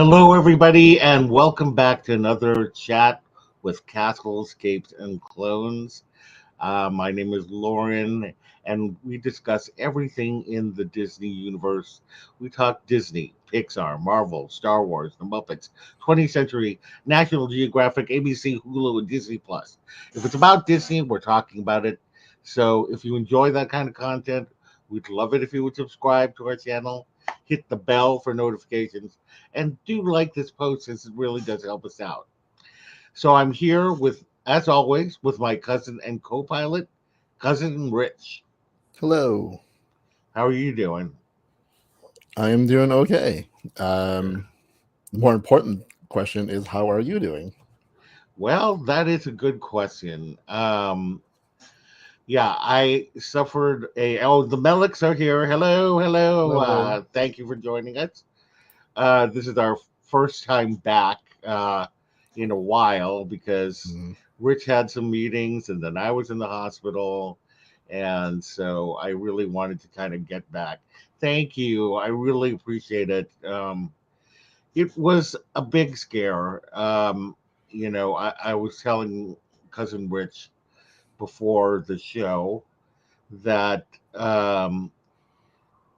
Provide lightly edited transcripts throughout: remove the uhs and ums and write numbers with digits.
Hello, everybody, and welcome back to another chat with Castles, Capes, and Clones. My name is Loren, and we discuss everything in the Disney universe. We talk Disney, Pixar, Marvel, Star Wars, The Muppets, 20th Century, National Geographic, ABC, Hulu, and Disney Plus. If it's about Disney, we're talking about it. So if you enjoy that kind of content, we'd love it if you would subscribe to our channel, hit the bell for notifications, and do like this post since it really does help us out. So I'm here with, as always, with my cousin and co-pilot, Cousin Rich. Hello. How are you doing? I am doing okay. Good. The more important question is, how are you doing? Well, that is a good question. Yeah, I suffered the Melics are here. Hello, hello. Hello. Thank you for joining us. This is our first time back in a while because Mm, Rich had some meetings and then I was in the hospital. And so I really wanted to kind of get back. Thank you. I really appreciate it. It was a big scare. I was telling Cousin Rich before the show that, um,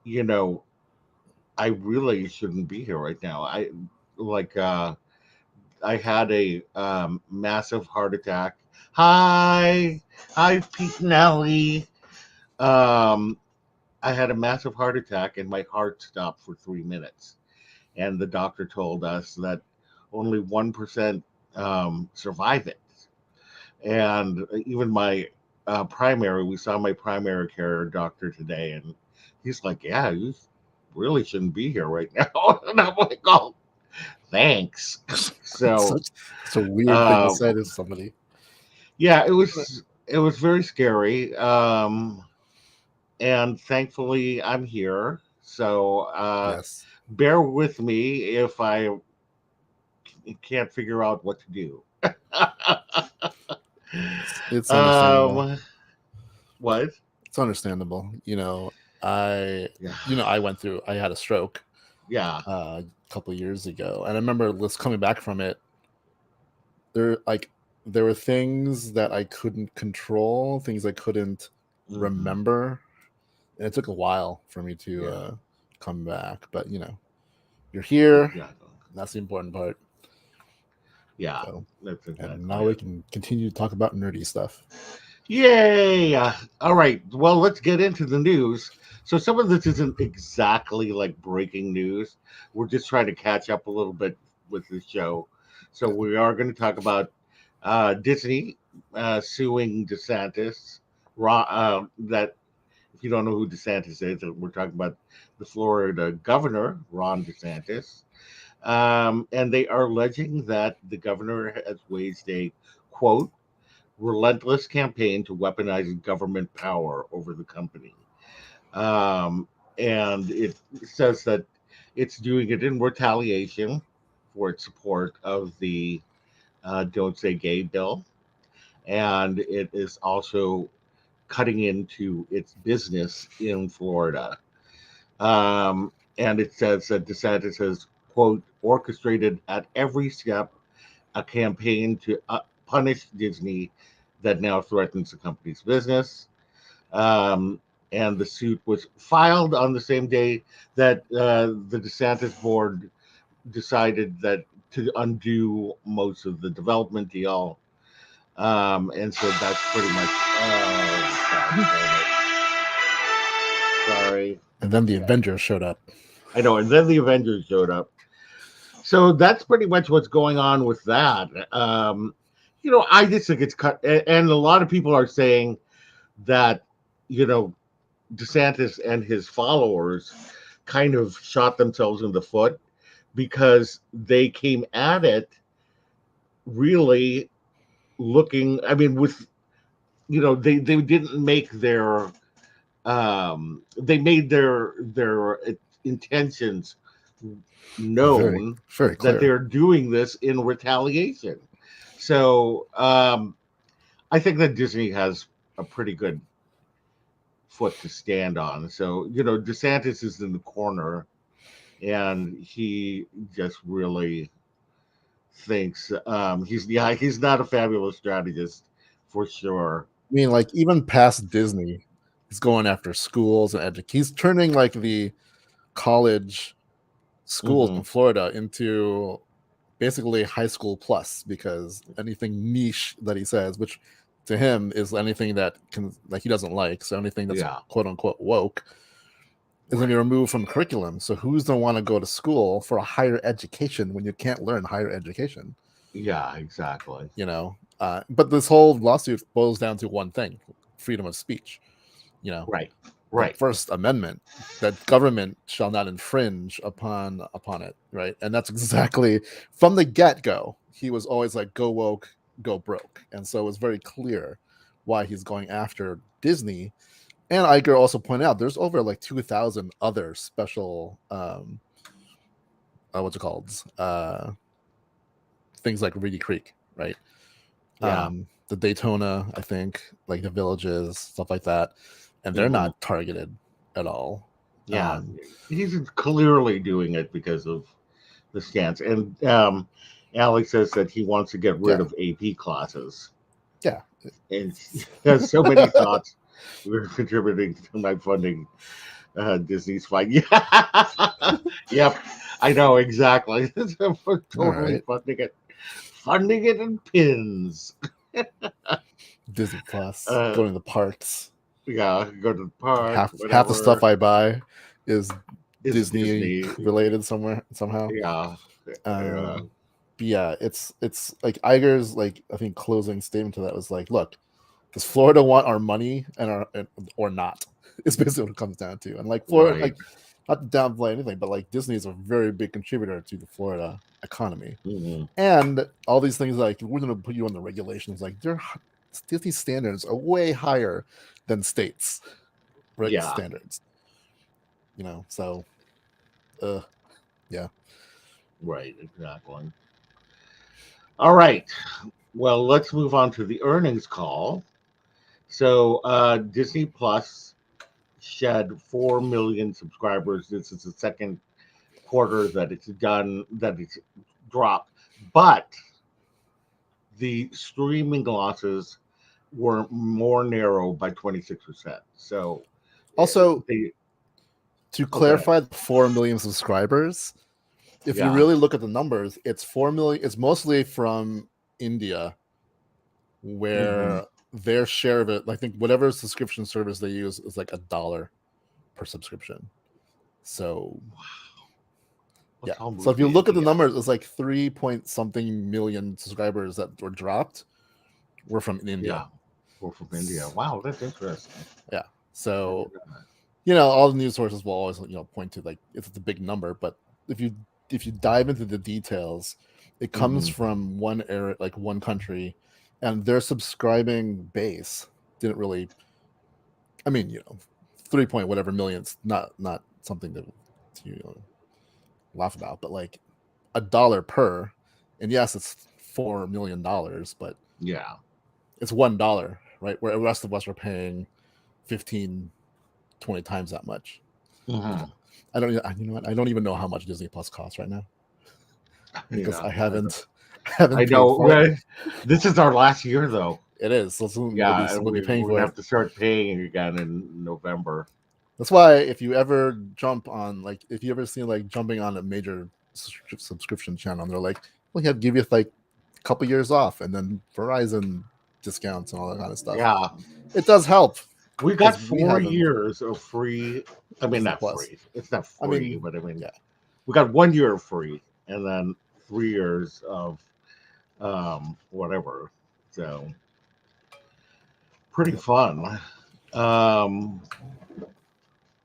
you know, I really shouldn't be here right now. Like, I had a massive heart attack. Hi, Pete and Ellie. Um, I had a massive heart attack and my heart stopped for 3 minutes. And the doctor told us that only 1% survive it. And even my we saw my primary care doctor today, and he's like, "Yeah, you really shouldn't be here right now." And I'm like, "Oh, thanks." it's So, such a weird thing to uh, say to somebody. yeah, it was very scary. And thankfully, I'm here. So, Yes, bear with me if I can't figure out what to do. it's understandable. um, what? It's understandable. I, Yeah, I went through. I had a stroke yeah. a couple of years ago, and I remember just coming back from it. There, like, there were things that I couldn't control, things I couldn't Hmm. remember, and it took a while for me to Yeah, come back. But you're here. exactly. That's the important part. Yeah, So, that's and exactly now we it. can continue to talk about nerdy stuff. Yay! All right. Well, let's get into the news. So, some of this isn't exactly like breaking news. We're just trying to catch up a little bit with the show. So, Yeah. we are going to talk about Disney suing DeSantis. That if you don't know who DeSantis is, we're talking about the Florida governor, Ron DeSantis. And they are alleging that the governor has waged a quote relentless campaign to weaponize government power over the company. Um, and it says that it's doing it in retaliation for its support of the Don't Say Gay bill. And it is also cutting into its business in Florida. And it says that DeSantis has, quote, orchestrated at every step a campaign to punish Disney that now threatens the company's business. Um, and the suit was filed on the same day that the DeSantis board decided that to undo most of the development deal. And so that's pretty much. Sorry. And then the Yeah, Avengers showed up. I know. And then the Avengers showed up. So that's pretty much what's going on with that. I just think it's cut, and a lot of people are saying that you know DeSantis and his followers kind of shot themselves in the foot because they came at it really looking. I mean, with they didn't make their they made their intentions Very, known very that clear. they're doing this in retaliation. So I think that Disney has a pretty good foot to stand on. So DeSantis is in the corner, and he just really thinks he's not a fabulous strategist for sure. I mean, like even past Disney, he's going after schools and he's turning like the college schools Hmm. in Florida into basically high school plus, because anything niche that he says, which to him is anything that can like he doesn't like, so anything that's Yeah, quote unquote woke is going to be right. removed from curriculum. So who's going to want to go to school for a higher education when you can't learn higher education? Yeah, exactly. You know, but this whole lawsuit boils down to one thing: freedom of speech. You know, Right, the right. First Amendment, that government shall not infringe upon it, right? And that's exactly from the get-go. He was always like, go woke, go broke. And so it was very clear why he's going after Disney. And Iger also pointed out there's over like 2,000 other special what's it called? Things like Reedy Creek, right? Yeah. The Daytona, I think, like the villages, stuff like that. And they're Hmm. not targeted at all. Yeah, Um, he's clearly doing it because of the stance. And Alex says that he wants to get rid yeah, of AP classes, yeah. and he has so many thoughts. We're contributing to my funding Disney's fight. Yeah, yep, I know exactly. We're All totally right. funding it in pins. Disney Plus, Uh, going to the parks. yeah, go to the park, Half the stuff whatever. I buy is It's Disney Disney. related somewhere somehow. Yeah, yeah, But yeah, it's like Iger's like I think closing statement to that was like, look, does Florida want our money or not? It's basically what it comes down to. And like Florida, right. like not to downplay anything, but like Disney is a very big contributor to the Florida economy. Hmm. And all these things like we're going to put you on the regulations, like Disney standards are way higher than states Yeah, standards, so yeah. right. Exactly. All right. Well, let's move on to the earnings call. So, Disney Plus shed 4 million subscribers. This is the second quarter that it's dropped. But the streaming losses were more narrow by 26%. So, Also, they, to okay. clarify, the 4 million subscribers, if you Yeah. really look at the numbers, it's 4 million. It's mostly from India, Hmm. where their share of it, I think whatever subscription service they use is like $1 per subscription. So yeah. Let's all So move if you to look at the India. numbers, it's like 3 point something million subscribers that were dropped were from India. Yeah. We're from India. Wow, that's interesting. Yeah. I didn't So know that. all the news sources will always point to like it's a big number, but if you dive into the details, it comes Hmm. from one area, like one country, and their subscribing base didn't really. I mean, 3 point whatever millions, not something to laugh about, but like $1 per, and yes, it's $4 million, but Yeah. it's $1, right? Where the rest of us are paying 15, 20 times that much. Hmm. I don't, you know what? I don't even know how much Disney Plus costs right now because Yeah. I haven't I haven't I paid know. for it. This is our last year, though. It is. So soon Yeah, and we'll be we're paying going to for have it. to start paying again in November. That's why if you ever jump on, like, if you ever see like jumping on a major subscription channel, and they're like, "We'll give you like a couple years off," and then Verizon discounts and all that kind of stuff. Yeah, It does help we got because we haven't 4 years of free. I mean, Disney not Plus. free. It's not I free, mean, but I mean, yeah. we got 1 year free, and then 3 years of whatever. So pretty Yep. fun. Um,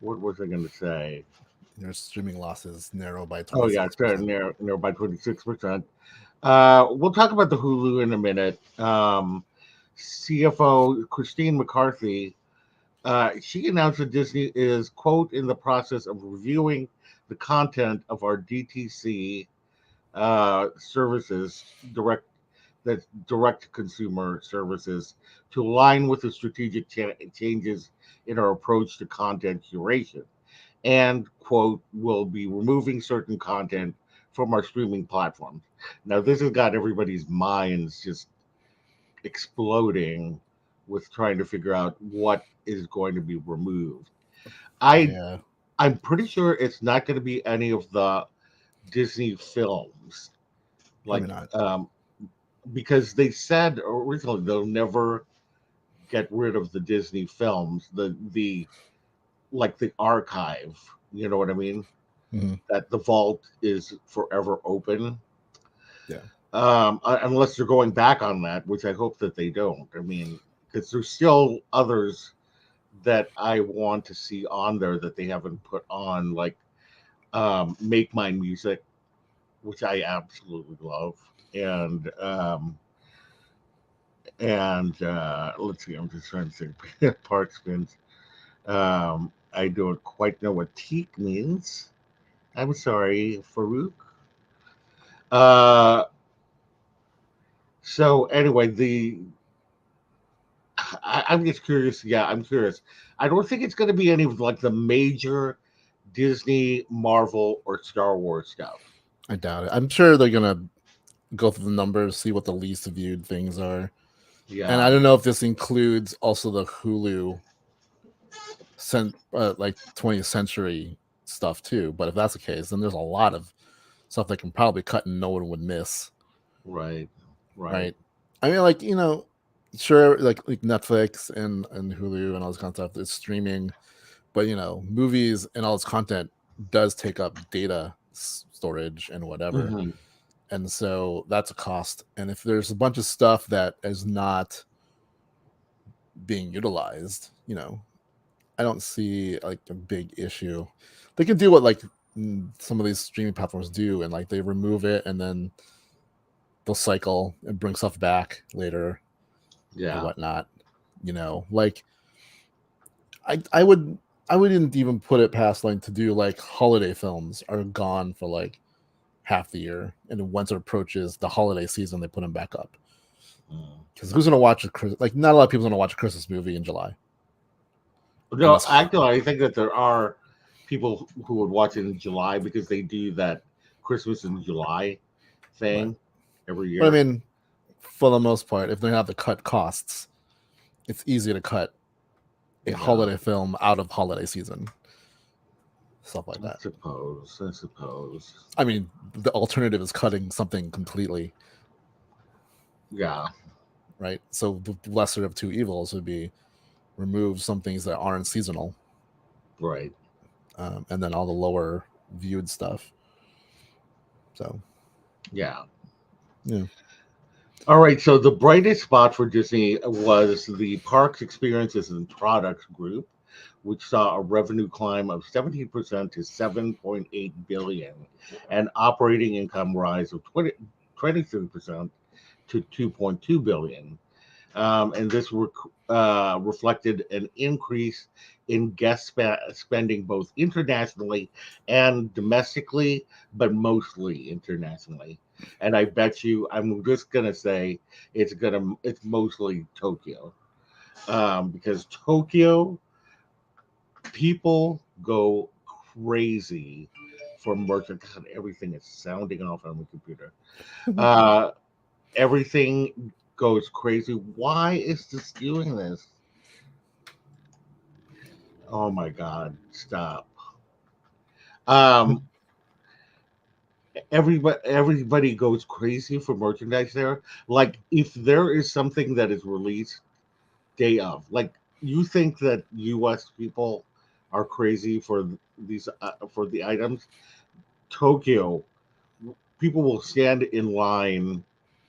what was I going to say? Your streaming losses narrow by Oh yeah, it's 26%. near by 26%. We'll talk about the Hulu in a minute. CFO Christine McCarthy, she announced that Disney is, quote, in the process of reviewing the content of our DTC services, direct consumer services, to align with the strategic changes in our approach to content curation. and quote will be removing certain content from our streaming platforms. Now this has got everybody's minds just exploding with trying to figure out what is going to be removed. I Yeah, I'm pretty sure it's not going to be any of the Disney films, probably like not. because they said originally they'll never get rid of the Disney films, the like the archive. You know what I mean? Hmm. That the vault is forever open, Yeah, unless they're going back on that, which I hope that they don't. I mean, because there's still others that I want to see on there that they haven't put on, like Make My Music, which I absolutely love, and let's see, I'm just trying to think. Park spins. I don't quite know what teak means. I'm sorry, Farouk. Uh, so anyway, I'm just curious. Yeah, I'm curious. I don't think it's going to be any of like the major Disney, Marvel, or Star Wars stuff. I doubt it. I'm sure they're gonna go through the numbers, see what the least viewed things are, and I Yeah, don't know if this includes also the Hulu like 20th century stuff too. But if that's the case, then there's a lot of stuff they can probably cut and no one would miss, right, right. right? I mean, like sure, like Netflix and Hulu and all this kind of stuff. It's streaming, but movies and all this content does take up data storage and whatever, Hmm. and so that's a cost. And if there's a bunch of stuff that is not being utilized, I don't see like a big issue. They can do what like some of these streaming platforms do, and like they remove it and then they'll cycle and bring stuff back later or Yeah, whatnot. Like I would I wouldn't even put it past like to do like holiday films are gone for like half the year, and then once it approaches the holiday season, they put them back up. mm. Because who's gonna watch like not a lot of people's gonna watch a Christmas movie in July No, unless actually, I think that there are people who would watch it in July because they do that Christmas in July right. thing every But I year. mean, for the most part, if they have to cut costs, it's easy to cut a Yeah, holiday film out of holiday season, stuff like I that. suppose. I suppose. I mean, the alternative is cutting something completely, Yeah, right? So the lesser of two evils would be remove some things that aren't seasonal, right. and then all the lower viewed stuff. So Yeah. yeah, All right. So the brightest spot for Disney was the Parks Experiences and Products Group, which saw a revenue climb of 17% to 7.8 billion, and operating income rise of 23% to 2.2 billion. And this reflected an increase in spending both internationally and domestically, but mostly internationally. And I bet you, I'm just gonna say it's mostly Tokyo, because Tokyo people go crazy for merchant. God, everything is sounding off on my computer. Uh, Everything goes crazy. Why is this doing this? Oh my God, stop. Um, everybody goes crazy for merchandise there. Like if there is something that is released day of, like you think that US people are crazy for these for the items. Tokyo, people will stand in line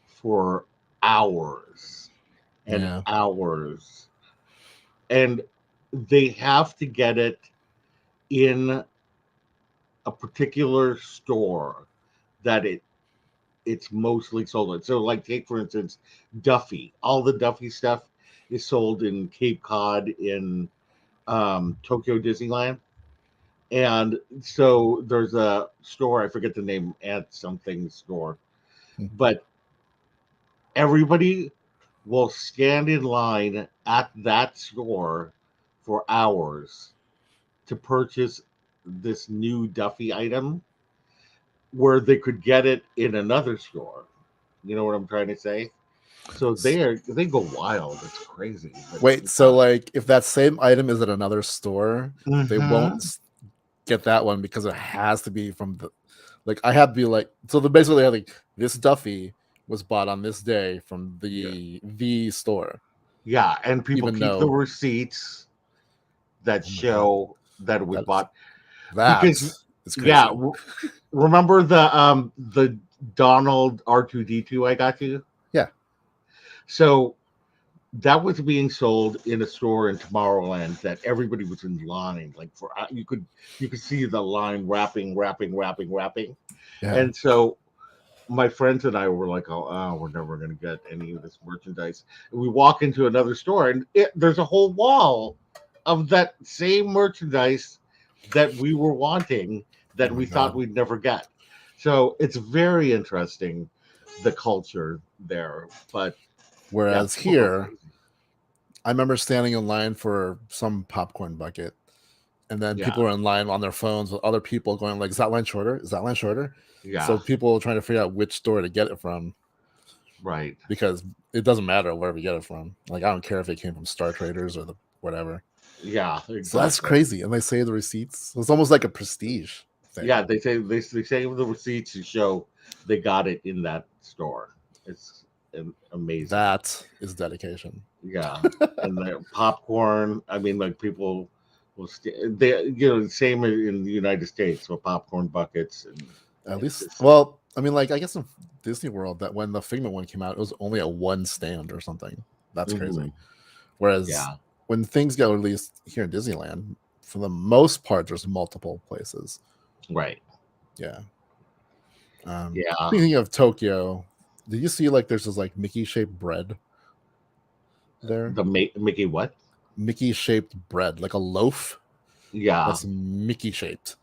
for hours and yeah, hours, and they have to get it in a particular store that it's mostly sold at. So like take for instance Duffy. All the Duffy stuff is sold in Cape Cod in Tokyo Disneyland. And so there's a store, I forget the name, at something store, but everybody will stand in line at that store for hours to purchase this new Duffy item where they could get it in another store. You know what I'm trying to say? So they go wild. It's crazy. But Wait, so yeah. like if that same item is at another store, they won't Mhm. get that one because it has to be from the like I have to be like so the basically like this Duffy was bought on this day from Yeah. the store, Yeah, and people even keep the though receipts that oh my god, show that it was that is bought that because is yeah, crazy. remember the Donald R2D2 I got you? Yeah, So that was being sold in a store in Tomorrowland that everybody was in line like for you could see the line wrapping, yeah. and so my friends and I were like, oh, we're never going to get any of this merchandise. And we walk into another store, and there's a whole wall of that same merchandise that we were wanting Oh that my we thought god. we'd never get. So it's very interesting, the culture there. But yeah, Whereas people go here, crazy. I remember standing in line for some popcorn bucket, and then Yeah, people were in line on their phones with other people going like, "Is that line shorter? Is that line shorter?" So yeah, people were trying to figure out which store to get it from right. because it doesn't matter wherever you get it from. Like I don't care if it came from Star Traders or the whatever. Yeah, So that's exactly. crazy. And they say the receipts. So it's almost like a prestige thing. Yeah, they save the receipts to show they got it in that store. It's amazing. That is dedication. Yeah, and the popcorn. I mean, like people will they same in the United States with popcorn buckets, and At it's least, just well, I mean, like I guess in Disney World, that when the Figment one came out, it was only at one stand or something. That's crazy. mhm, Whereas yeah, when things get released here in Disneyland, for the most part, there's multiple places. right, Yeah. yeah. Speaking of Tokyo, did you see like there's this like Mickey shaped bread there? The Mickey what? Mickey shaped bread, like a loaf Yeah. that's Mickey shaped.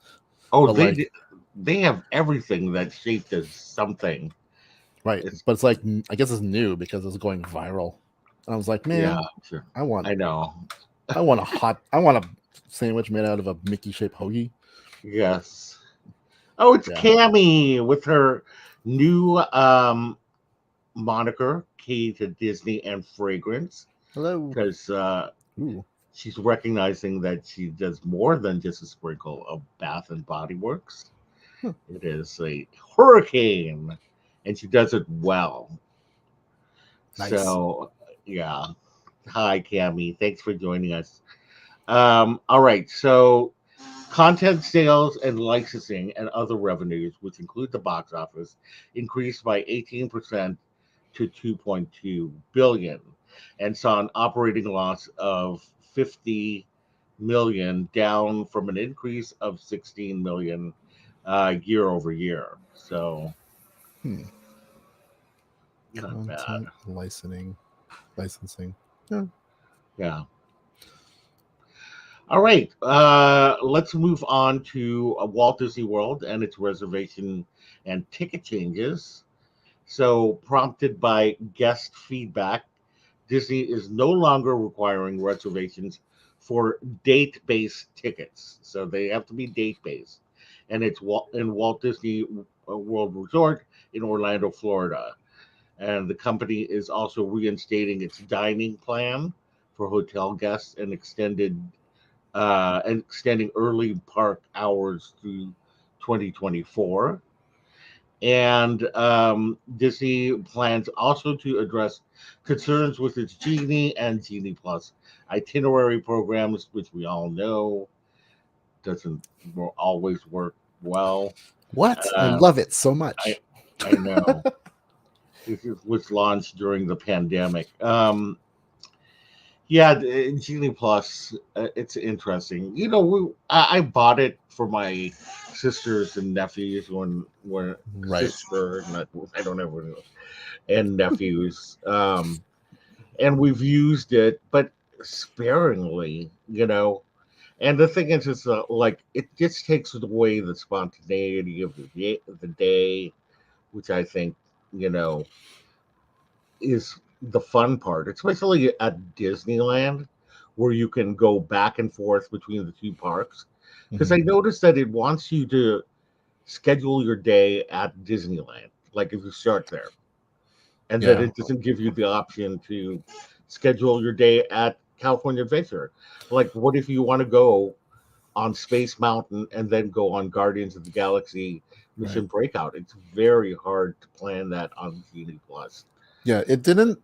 Oh, But like, they have everything that's shaped as something. right. It's But it's like, I guess it's new because it's going viral. And I was like, yeah, man, sure. I want, I know. I want a sandwich made out of a Mickey shaped hoagie. Yes. Oh, it's Yeah. Cammy with her new moniker, Key to Disney and Fragrance, Hello. because Ooh, she's recognizing that she does more than just a sprinkle of Bath and Body Works. huh, It is a hurricane, and she does it well. nice. So, yeah. Hi, Cami. Thanks for joining us. All right. So, content sales and licensing and other revenues, which include the box office, increased by 18% to 2.2 billion and saw an operating loss of 50 million, down from an increase of 16 million year over year. So Hmm. not bad. Content licensing. Yeah. Yeah. All right. Let's move on to Walt Disney World and its reservation and ticket changes. So, prompted by guest feedback, Disney is no longer requiring reservations for date based tickets. So, they have to be date based. And it's in Walt Disney World Resort in Orlando, Florida. And the company is also reinstating its dining plan for hotel guests and extending early park hours through 2024. And Disney plans also to address concerns with its Genie and Genie Plus itinerary programs, which we all know doesn't always work well. What? I Uh, love it so I much. I know this was launched during the pandemic. Yeah, Genie Plus, it's interesting. I bought it for my sisters and nephews when Right. sister, not, I don't ever know, and nephews, and we've used it, but sparingly, And the thing is, like it just takes away the spontaneity of the day, which I think you know is the fun part, especially at Disneyland, where you can go back and forth between the two parks. because I noticed that it wants you to schedule your day at Disneyland, like if you start there, and that Yeah, it doesn't give you the option to schedule your day at California Adventure. Like, what if you want to go on Space Mountain and then go on Guardians of the Galaxy right. Mission Breakout? It's very hard to plan that on Genie Plus. Yeah, it didn't.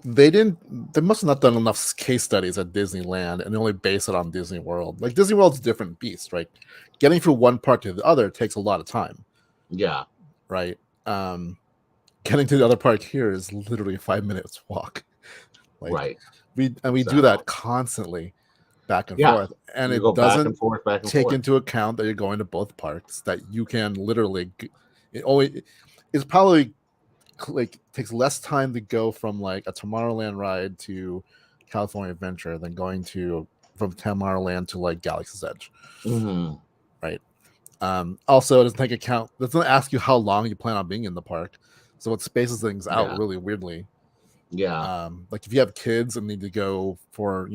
They didn't. They must have not done enough case studies at Disneyland, and they only base it on Disney World. Like Disney World's a different beast, right? Getting from one park to the other takes a lot of time, Yeah, right? Getting to the other park here is literally 5 minutes walk. Like right. we do So that constantly, back and yeah, forth, and you it go back and doesn't forth, back and take forth. into account that you're going to both parks. That you can literally, it only it's probably like takes less time to go from like a Tomorrowland ride to California Adventure than going to from Tomorrowland to like Galaxy's Edge, Hmm. right? Also, it doesn't ask you how long you plan on being in the park, so it spaces things out Yeah, really weirdly. yeah, Like if you have kids and need to go for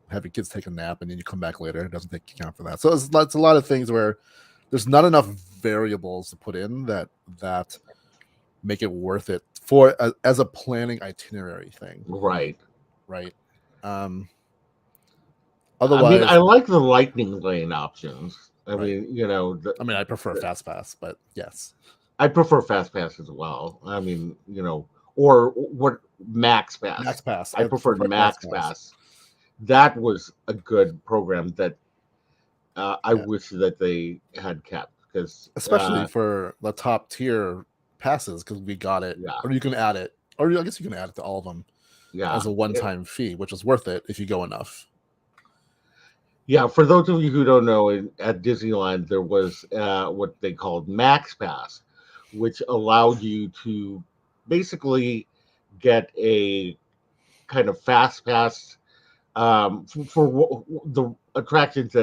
have your kids take a nap and then you come back later, it doesn't take account for that. So it's a lot of things where there's not enough variables to put in that make it worth it as a planning itinerary thing, right. right? Um, I mean, I Otherwise, like the lightning lane options. I right? mean, I mean, I prefer Fast Pass, but yes, I prefer Fast Pass as well. I mean, or what Max Pass. Max Pass. I I preferred prefer Max Max Pass. Pass. That was a good program that I Yeah, wish that they had kept because especially for the top tier passes because we got it, yeah, or you can add it, or I guess you can add it to all of them yeah, as a one-time fee, which is worth it if you go enough. yeah. For those of you who don't know, at Disneyland there was what they called Max Pass, which allowed you to basically get a kind of fast pass for the attractions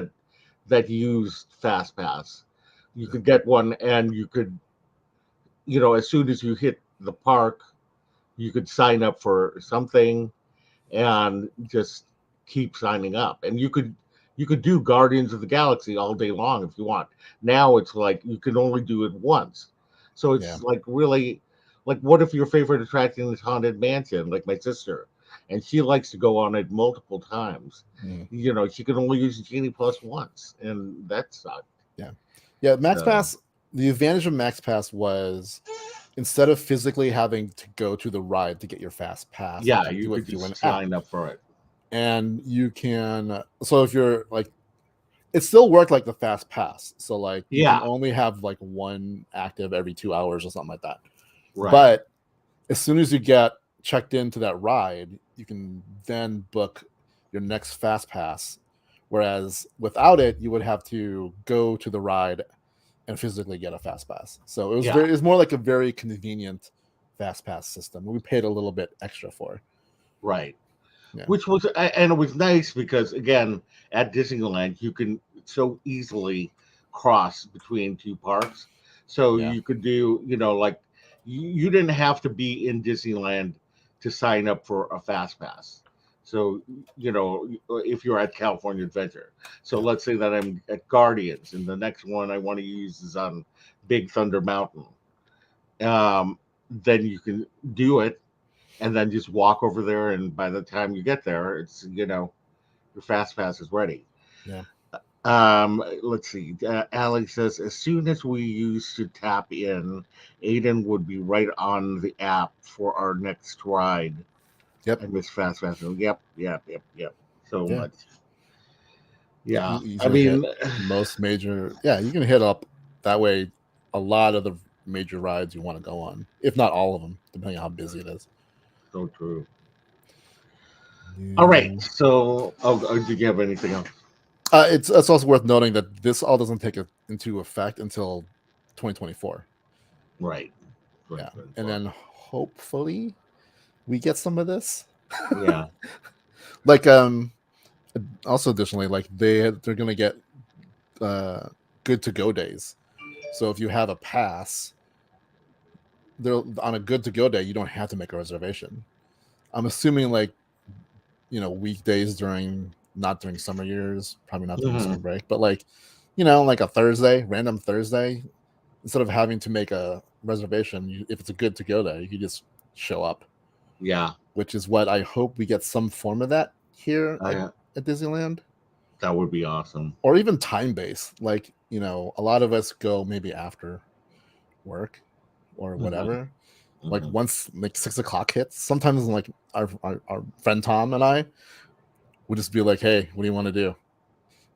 that used fast pass. You Yeah, could get one, and you could, as soon as you hit the park, you could sign up for something and just keep signing up, and you could do Guardians of the Galaxy all day long if you want. Now it's like you can only do it once, so yeah, it's like really, like, what if your favorite attraction is Haunted Mansion, like my sister, and she likes to go on it multiple times. mm, She can only use Genie Plus once, and that sucked. yeah, yeah. Max So Pass. The advantage of Max Pass was instead of physically having to go to the ride to get your fast pass, you yeah, can you do it could through an just app. sign up for it. And you can, so if you're like, it still worked like the fast pass. So like you can Yeah, only have like one active every 2 hours or something like that. right. But as soon as you get checked into that ride, you can then book your next fast pass. Whereas without it, you would have to go to the ride and physically get a fast pass. So Yeah, it was more like a very convenient fast pass system. We paid a little bit extra for. right. Yeah. Which was, and it was nice because, again, at Disneyland you can so easily cross between two parks, so Yeah. you could do, like, you didn't have to be in Disneyland to sign up for a fast pass. So, if you're at California Adventure, so Yeah. let's say that I'm at Guardians and the next one I want to use is on Big Thunder Mountain, then you can do it and then just walk over there, and by the time you get there, it's, your fast pass is ready. Yeah. Let's see. Alex says, as soon as we used to tap in, Aiden would be right on the app for our next ride. Yep. I miss fast pass. Yep, yep, yep, yep. So Yeah. much. Yeah, You I can hit mean, most major. Yeah, you can hit up that way a lot of the major rides you want to go on, if not all of them, depending on how busy it is. so true. All right. Yeah. So, did you have anything else? It's also worth noting that this all doesn't take into effect until 2024. Right. Yeah, and 2024. then hopefully we get some of this. Yeah. Like also additionally, like they're gonna get good to go days. So if you have a pass, they're on a good to go day, you don't have to make a reservation. I'm assuming like weekdays during not during summer years, probably not during Hmm. spring break, but like, like a Thursday, random Thursday, instead of having to make a reservation, if it's a good to go day, you can just show up, Yeah, which is what I hope we get some form of that here I, at Disneyland, that would be awesome. or even time based. Like, a lot of us go maybe after work or Hmm. whatever. Like Hmm. once like 6 o'clock hits, sometimes like our friend Tom and I would just be like, "Hey, what do you want to do?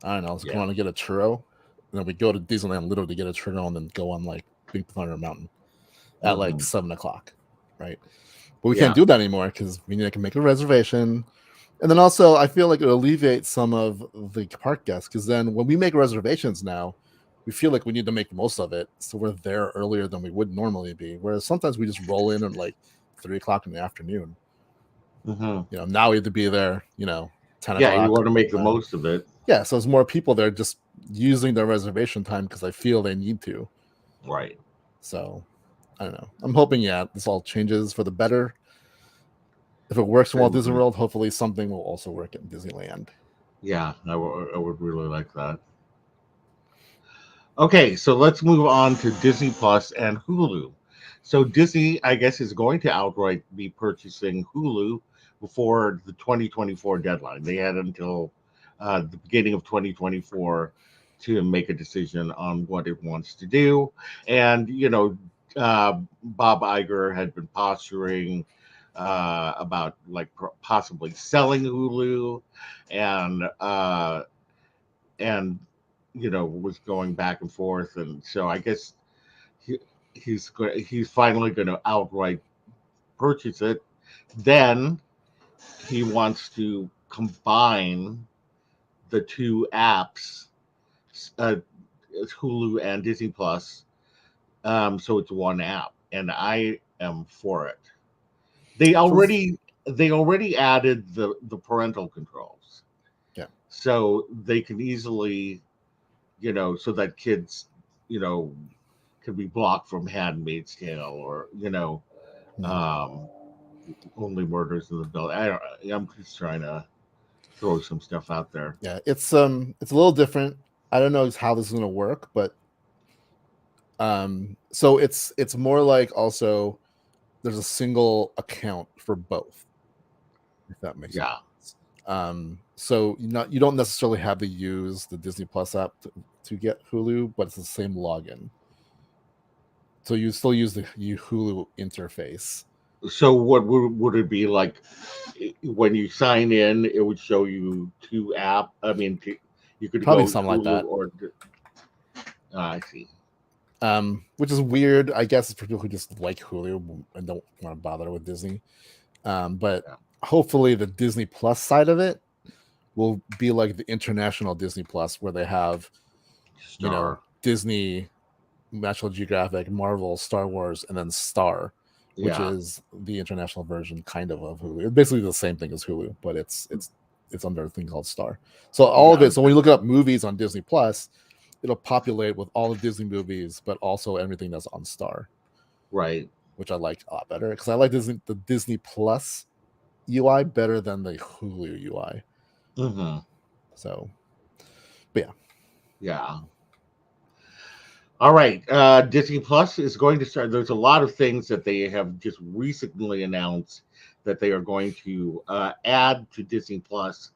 I don't know. Let's come Yeah. on and get a churro." And then we go to Disneyland literally to get a churro and then go on like Big Thunder Mountain at like Hmm. 7 o'clock, right? But we can't Yeah. do that anymore because we need to make a reservation. And then also, I feel like it alleviates some of the park guests because then when we make reservations now, we feel like we need to make the most of it, so we're there earlier than we would normally be. Whereas sometimes we just roll in at like 3 o'clock in the afternoon. Hmm. Now we have to be there. 10 Yeah, you o'clock. want to make the most of it. Yeah, so there's more people there just using their reservation time because I feel they need to. Right. So I don't know. I'm hoping, this all changes for the better. If it works in Walt Disney Mhm. World, hopefully something will also work in Disneyland. Yeah, I would really like that. Okay, so let's move on to Disney Plus and Hulu. So Disney, I guess, is going to outright be purchasing Hulu before the 2024 deadline. They had until the beginning of 2024 to make a decision on what it wants to do. And, Bob Iger had been posturing about like possibly selling Hulu and, and was going back and forth, and so I guess he, he's finally going to outright purchase it. Then he wants to combine the two apps, uh, Hulu and Disney Plus, so it's one app, and I am for it. They For already they already added the parental controls, Yeah. so they can easily, so that kids, you know, could be blocked from Handmaid's Tale or Mhm. um, Only Murders in the Building. I'm just trying to throw some stuff out there. Yeah, it's a little different. I don't know how this is gonna work, but so it's more like also there's a single account for both, if that makes Yeah, sense. So you don't necessarily have to use the Disney Plus app to get Hulu, but it's the same login. So you still use the Hulu interface. so what would it be like when you sign in? It would show you two app. I mean, you could Probably go something like Hulu that. or I see. Which is weird, I guess, for people who just like Hulu and don't want to bother with Disney. But Yeah. hopefully, the Disney Plus side of it will be like the international Disney Plus, where they have, Star. Disney, National Geographic, Marvel, Star Wars, and then Star, which Yeah. is the international version, kind of Hulu. It's basically the same thing as Hulu, but it's under a thing called Star. So all of Yeah. it. So when you look up movies on Disney Plus, it'll populate with all the Disney movies, but also everything that's on Star, Right. which I like a lot better because I like the Disney Plus UI better than the Hulu UI. Hmm. So, but yeah, Yeah. All right. Disney Plus is going to start. There's a lot of things that they have just recently announced that they are going to add to Disney Plus.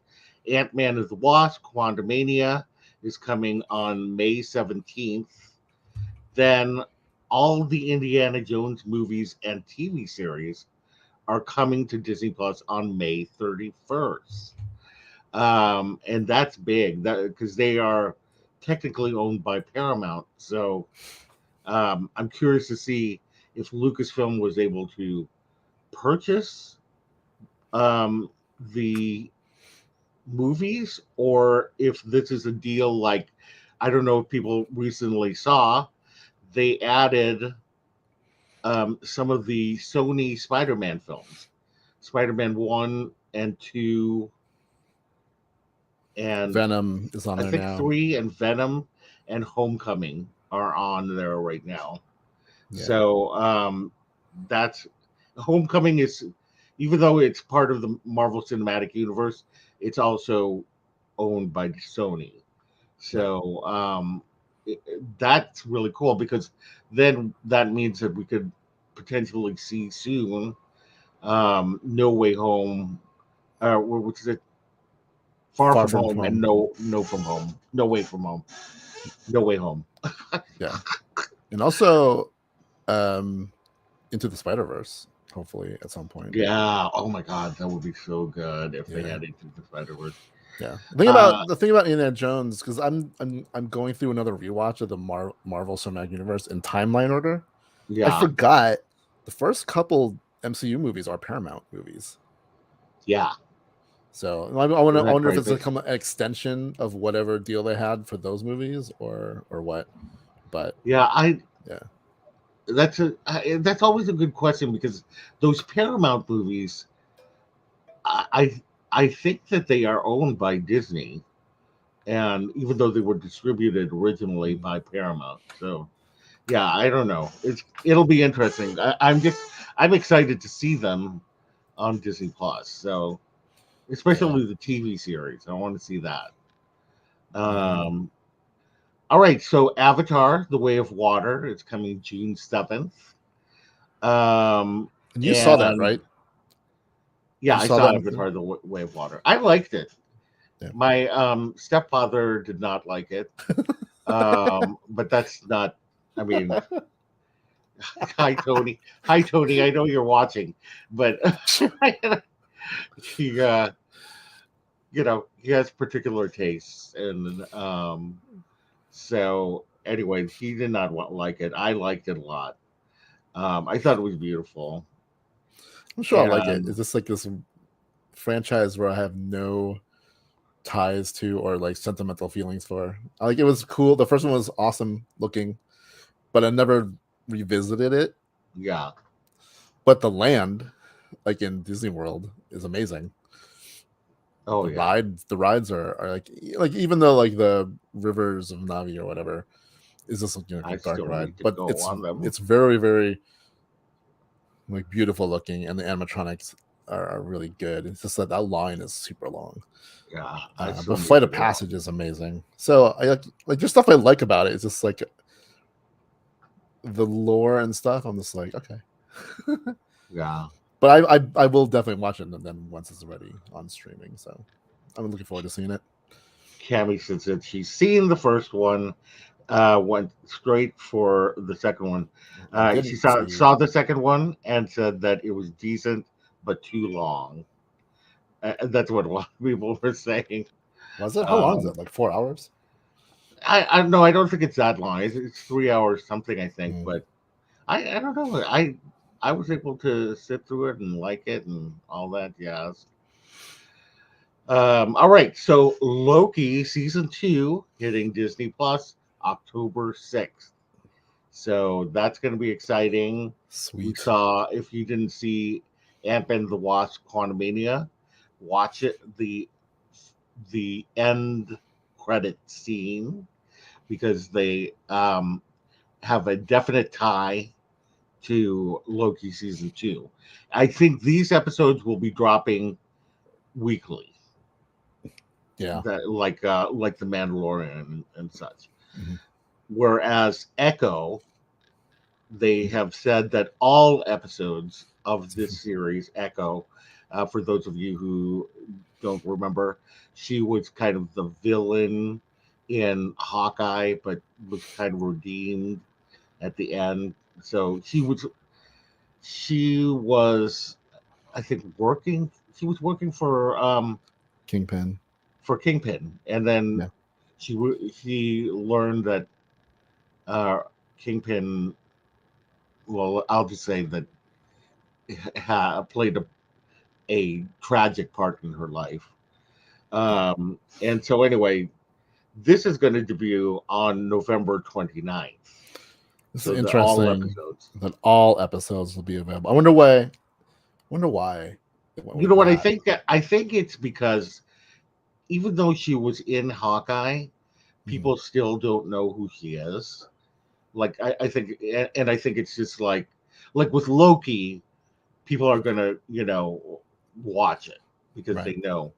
Ant-Man and the Wasp, Quantumania is coming on May 17th. Then all the Indiana Jones movies and TV series are coming to Disney Plus on May 31st. And that's big because they are technically owned by Paramount. So I'm curious to see if Lucasfilm was able to purchase um, the movies or if this is a deal like, I don't know if people recently saw, they added some of the Sony Spider Man films, Spider Man 1 and 2, and Venom is on I there think now. 3 and Venom and Homecoming are on there right now. Yeah, So that's Homecoming is, even though it's part of the Marvel Cinematic Universe, it's also owned by Sony. So that's really cool because then that means that we could potentially see soon No Way Home, which is it, Far Far From From Home, and Home. No From Home, No Way From Home, No Way Home. Yeah. And also Into the Spider-Verse, hopefully at some point. Yeah. Oh my God, that would be so good if they Yeah. had Into the Spider-Verse. Yeah. Uh, The thing about Indiana Jones, because I'm going through another rewatch of the Marvel Cinematic Universe in timeline order. I yeah. forgot the first couple MCU movies are Paramount movies. Yeah. So Isn't I that wonder if it's crazy? like an extension of whatever deal they had for those movies or what. But Yeah. yeah, That's always a good question because those Paramount movies, I I I think that they are owned by Disney, and even though they were distributed originally mm, by Paramount, so yeah, I don't know. It'll be interesting. I'm excited to see them on Disney Plus. So yeah, especially the TV series, I want to see that. yeah. Um, all right, so Avatar: The Way of Water is coming June 7th. And you saw that, And right? yeah, You I saw saw that in the thing? Avatar: Way of Water. I liked it. Yeah. My stepfather did not like it, but that's not. I mean, hi Tony, hi Tony. I know you're watching, but he, he has particular tastes, and so anyway, he did not like it. I liked it a lot. I thought it was beautiful, I'm sure I'll like it. and It's just like this franchise where I have no ties to or like sentimental feelings for. Like it was cool. The first one was awesome looking, but I never revisited it. yeah, But the land, like in Disney World, is amazing. oh yeah, The rides are like even though like the Rivers of Navi or whatever is just like I a dark still ride, need to but go on them. it's very very like beautiful looking, and the animatronics are really good. It's just that that line is super long. Yeah, I But still need Flight to of go on Passage them. is amazing. So I like just stuff I like about it. It's just like the lore and stuff. I'm just like okay, Yeah. but I will definitely watch it and then once it's ready on streaming. So I'm looking forward to seeing it. Cammy says that she's seen the first one, went straight for the second one. I She didn't see. saw the second one and said that it was decent but too long. That's what a lot of people were saying. Was it? How long is Um, it? Like 4 hours? I no, I don't think it's that long. It's 3 hours something, I think, Mm. but I don't know. I was able to sit through it and like it and all that. Yes. All right, so Loki season 2 hitting Disney Plus October 6th. So that's going to be exciting. We Sweet. saw, if you didn't see Ant Man the Wasp Quantumania, watch it, the end credit scene, because they have a definite tie to Loki season 2. I think these episodes will be dropping weekly, Yeah. that like the Mandalorian and such. Mhm. Whereas Echo, they have said that all episodes of this series, Echo, for those of you who don't remember, she was kind of the villain in Hawkeye, but was kind of redeemed at the end. So she was, I think, working. She was working Kingpin. for Kingpin, and then Yeah. she learned that uh, Kingpin. Well, I'll just say that played a tragic part in her life. Yeah. And so, anyway, this is going to debut on November 29th. This is So, all interesting episodes. that all episodes will be available. I wonder why. Wonder why it went You know with what I that. think? I think it's because even though she was in Hawkeye, Mhm. people still don't know who she is. Like, I think, and I think it's just like with Loki, people are gonna, watch it because Right. they know.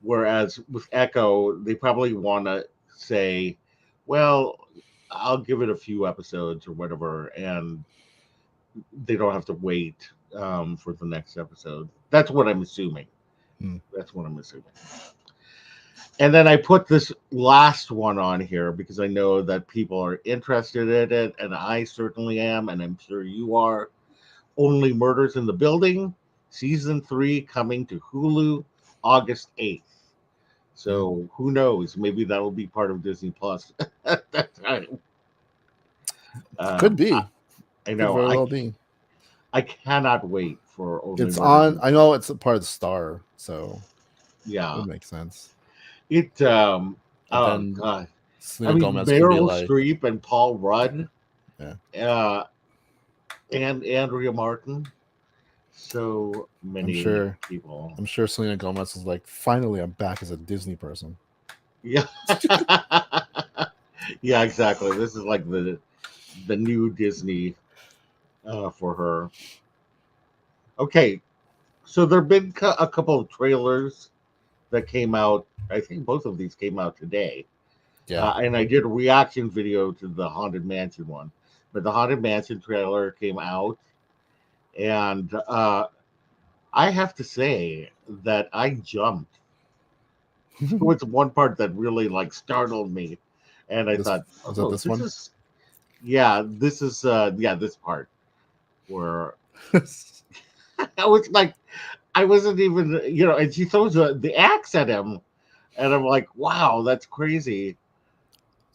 Whereas with Echo, they probably want to say, well, I'll give it a few episodes or whatever, and they don't have to wait for the next episode. That's what I'm assuming. Hmm. That's what I'm assuming. And then I put this last one on here because I know that people are interested in it, and I certainly am, and I'm sure you are. Only Murders in the Building, season 3 coming to Hulu August 8th. So who knows? Maybe that'll be part of Disney Plus at that time. Could Um, I, be. I Could know very well be. I cannot wait for Only It's Murders in on. the I Building. know it's a part of the Star, so it Yeah, would make sense. it. And Oh then God, I Selena mean Gomez could be Meryl like, Streep and Paul Rudd, yeah, uh, and Andrea Martin. So I'm many sure. people. I'm sure Selena Gomez is like, finally, I'm back as a Disney person. Yeah, yeah, exactly. This is like the new Disney for her. Okay, so there've been a couple of trailers that came out. I think both of these came out today. Yeah. And I did a reaction video to the Haunted Mansion one. But the Haunted Mansion trailer came out, and I have to say that I jumped. There was one part that really like startled me, and I This thought, was that "Oh, this this one. is yeah, this is yeah, this part where I was like, I wasn't even and she throws the axe at him, and I'm like, wow, that's crazy.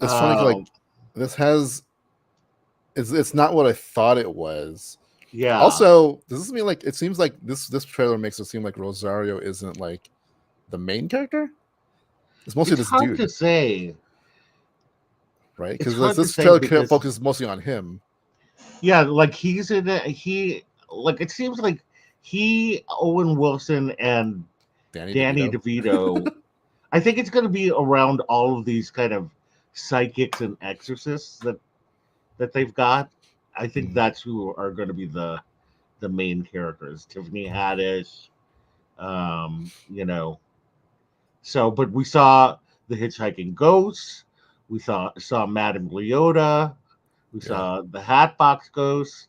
It's funny, like Um, this has. It's not what I thought it was. yeah, Also, does this mean like it seems like this trailer makes it seem like Rosario isn't like the main character? It's mostly it's this hard to dude, say. right? It's Because hard to this say trailer because focuses mostly on him. yeah, like he's in it. He like it seems like he, Owen Wilson, and Danny Danny DeVito. DeVito. I think it's going to be around all of these kind of psychics and exorcists that they've got. I think Mm, that's who are going to be the main characters. Tiffany Haddish, you know. So, but we saw the hitchhiking ghost. We saw Madame Leota. We yeah, saw the Hatbox Ghost.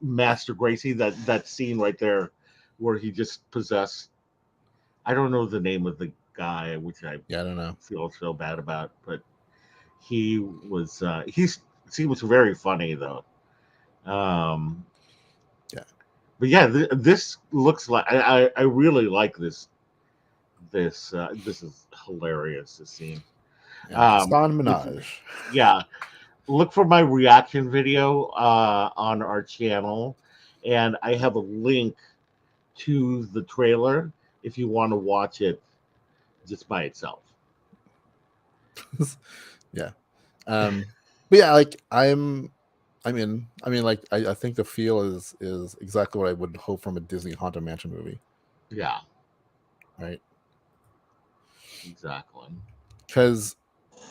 Master Gracie. That scene right there, where he just possessed. I don't know the name of the guy, which I yeah. I don't know. feel so bad about, but he was very funny though. Um, Yeah, but yeah, this looks like I really like this. This is hilarious. This scene. yeah. Um, Hassan if Minaj. yeah, look for my reaction video on our channel, and I have a link to the trailer if you want to watch it just by itself. Yeah. But yeah, like I mean, like I think the feel is exactly what I would hope from a Disney Haunted Mansion movie, Yeah, right? exactly. Because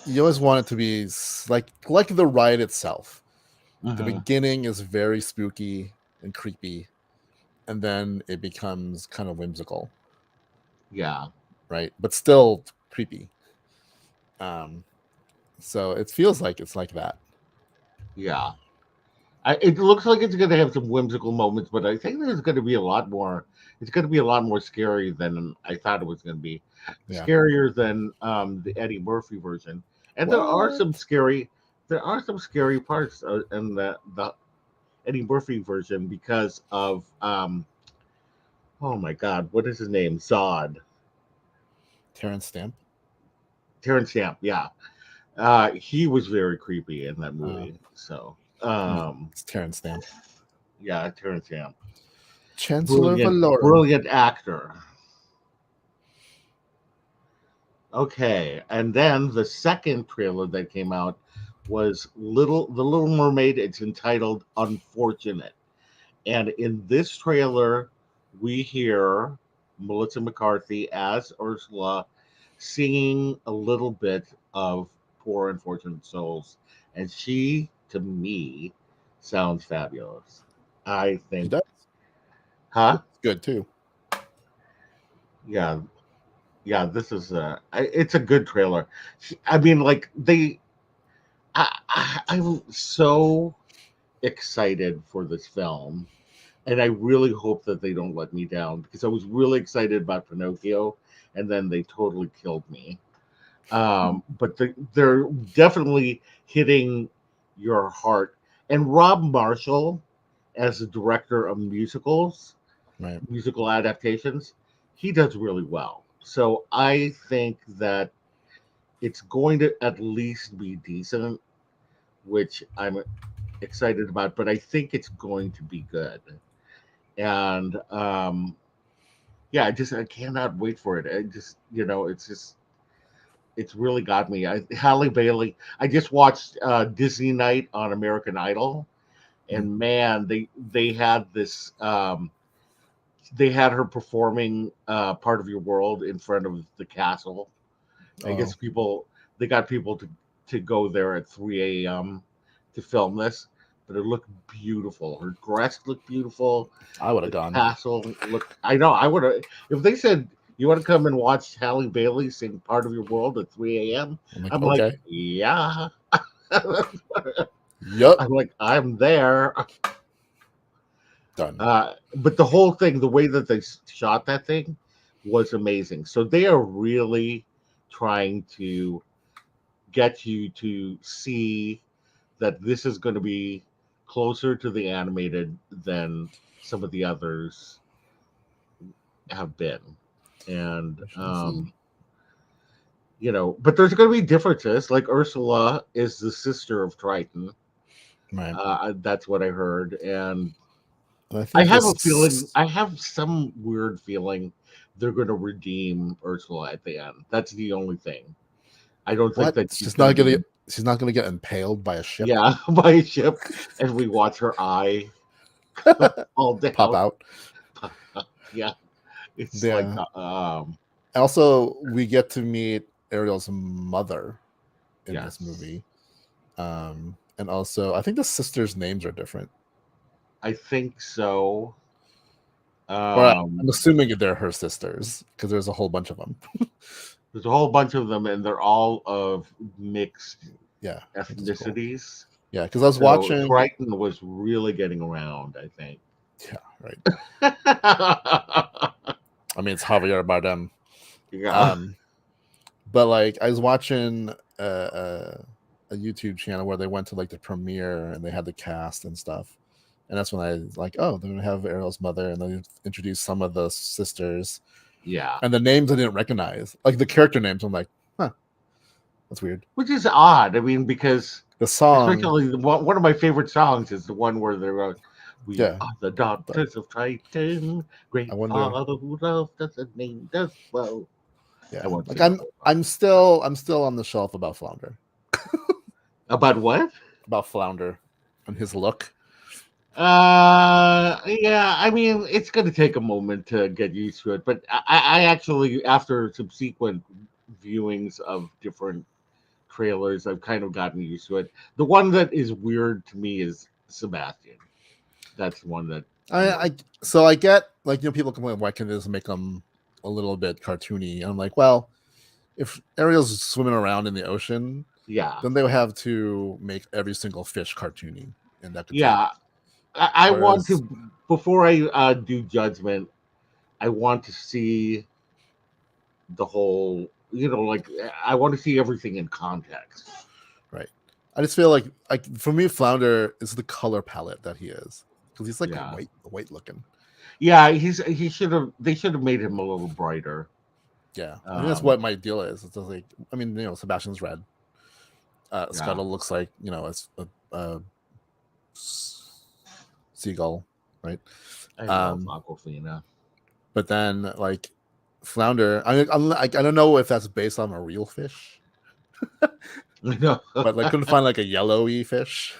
you always want it to be like the ride itself. The Hmm. beginning is very spooky and creepy, and then it becomes kind of whimsical, Yeah, right? But still creepy. Um, so it feels like it's like that. yeah. It looks like it's going to have some whimsical moments, but I think there's going to be a lot more. It's going to be a lot more scary than I thought it was going to be. Yeah. Scarier than the Eddie Murphy version, and What? there are some scary parts in the Eddie Murphy version because of oh my God, what is his name? Zod, Terrence Stamp. Terrence Stamp. Yeah, he was very creepy in that Uh, movie. So I mean, it's Terrence Stamp. yeah, Terrence Stamp, Chancellor Valorum. brilliant actor. Okay, and then the second trailer that came out was The Little Mermaid. It's entitled Unfortunate. And in this trailer, we hear Melissa McCarthy as Ursula singing a little bit of Poor Unfortunate Souls. And she, to me, sounds fabulous. I She think, does. She huh? looks good too. Yeah. Yeah, this is it's a good trailer. I mean, like I'm so excited for this film, and I really hope that they don't let me down because I was really excited about Pinocchio, and then they totally killed me. But they're definitely hitting your heart. And Rob Marshall, as the director of musicals, Right. musical adaptations, he does really well. So I think that it's going to at least be decent, which I'm excited about. But I think it's going to be good. And yeah, I cannot wait for it. I just it's just it's really got me. Halle Bailey. I just watched Disney Night on American Idol, Mm. and man, they had this. They had her performing "Part of Your World" in front of the castle. I guess Oh, they got people to go there at 3 a.m. to film this, but it looked beautiful. Her dress looked beautiful. I would have The gone. castle looked. I know. I would have if they said you want to come and watch Halle Bailey sing "Part of Your World" at 3 a.m. I'm like, I'm like, okay, yeah. yup, I'm like, I'm there. done. But the whole thing, the way that they shot that thing was amazing. So they are really trying to get you to see that this is going to be closer to the animated than some of the others have been. And, We shall see. but there's going to be differences. Like Ursula is the sister of Triton. Right. That's what I heard. And And I I think have a feeling, this. I have some weird feeling they're going to redeem Ursula at the end. That's the only thing. I don't think What? that she's She's going to not gonna. be, She's not gonna get impaled by a ship. yeah, by a ship, and we watch her eye fall Pop down. out. Yeah, it's like, Yeah. Also, we get to meet Ariel's mother in this yes, movie. And also, I think the sisters' names are different. I think so. Or Um, I'm assuming they're her sisters because there's a whole bunch of them. there's a whole bunch of them, and they're all of mixed Yeah, which is cool. ethnicities. Yeah, because I was So watching. Triton was really getting around, I think. Yeah, right. I mean, it's Javier Bardem. Yeah. Um, but like, I was watching a YouTube channel where they went to like the premiere and they had the cast and stuff. And that's when I was like, oh, they're gonna have Ariel's mother, and they introduced some of the sisters. Yeah. And the names I didn't recognize, like the character names. I'm like, huh, that's weird. Which is odd. I mean, because The song, especially one of my favorite songs is the one where they're we yeah. are the But daughters of Triton, I great wonder, father who loved us and named us well. I yeah, won't like sing the whole song. I'm still on the shelf About what? about Flounder, and his look. Yeah, I mean, it's going to take a moment to get used to it, but I actually, after subsequent viewings of different trailers, I've kind of gotten used to it. The one that is weird to me is Sebastian. That's the one that I'm like, I so I get like people complain why can't they just make them a little bit cartoony? And I'm like, well, if Ariel's swimming around in the ocean, yeah, then they would have to make every single fish cartoony, and that could take. yeah. I want Whereas, to before I do judgment. I want to see the whole. Like I want to see everything in context. right, I just feel like for me, Flounder is the color palette that he is because he's like Yeah, white looking. yeah. He should have. They should have made him a little brighter. Yeah, I think that's Um, what my deal is. It's just like I mean, Sebastian's red. yeah, Scuttle looks like it's a seagull, right? I love Um, Aquafina. but then like Flounder, I don't know if that's based on a real fish, No, but like couldn't find like a yellowy fish,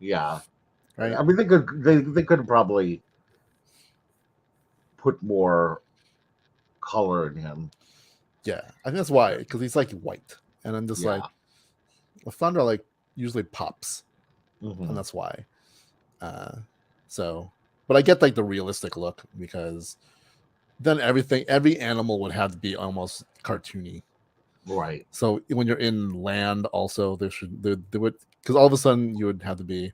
yeah. right? I mean, they could have probably put more color in him. Yeah, I think that's why because he's like white, and I'm just like Yeah. Flounder like usually pops, and Hmm. that's why. So, but I get like the realistic look because then every animal would have to be almost cartoony. Right. So when you're in land, also there would, because all of a sudden you would have to be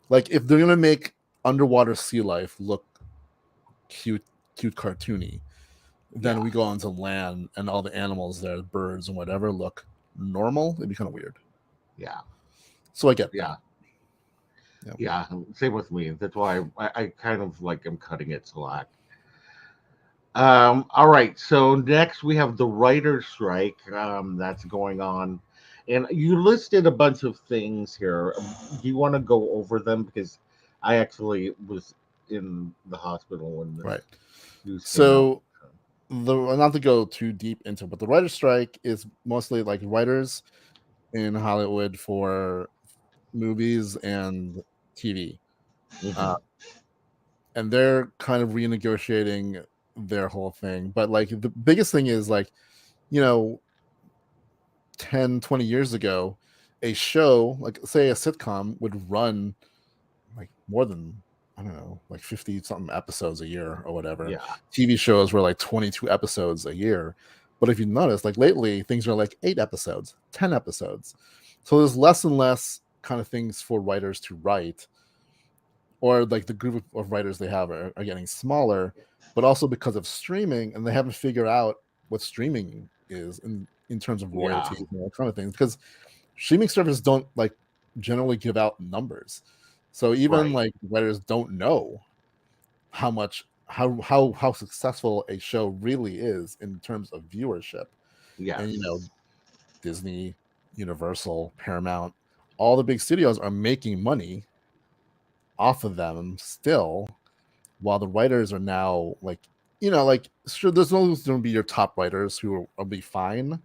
like, if they're gonna make underwater sea life look cute cartoony, then Yeah. we go onto land and all the animals there, birds and whatever, look normal. It'd be kind of weird. Yeah. So I get Yeah. that. Yeah. Same with me. That's why I kind of like am cutting it slack. All right. So next we have the writer's strike that's going on, and you listed a bunch of things here. Do you want to go over them because I actually was in the hospital when this Right. news came out. So not to go too deep into it, but the writer's strike is mostly like writers in Hollywood for movies and TV. Uh, Hmm. and they're kind of renegotiating their whole thing. But like the biggest thing is like, you know, 10, 20 years ago, a show, like say a sitcom, would run like more than, I don't know, like 50 something episodes a year or whatever. Yeah. TV shows were like 22 episodes a year. But if you notice, like lately, things are like 8 episodes, 10 episodes. So there's less and less kind of things for writers to write, or like the group of writers they have are getting smaller, but also because of streaming, and they haven't figured out what streaming is in terms of Yeah. royalties and all kind of things, because streaming services don't like generally give out numbers. So even Right. like writers don't know how much how successful a show really is in terms of viewership. And Yes. Disney, Universal, Paramount, all the big studios are making money off of them still, while the writers are now like, like, sure, there's always going to be your top writers who will be fine,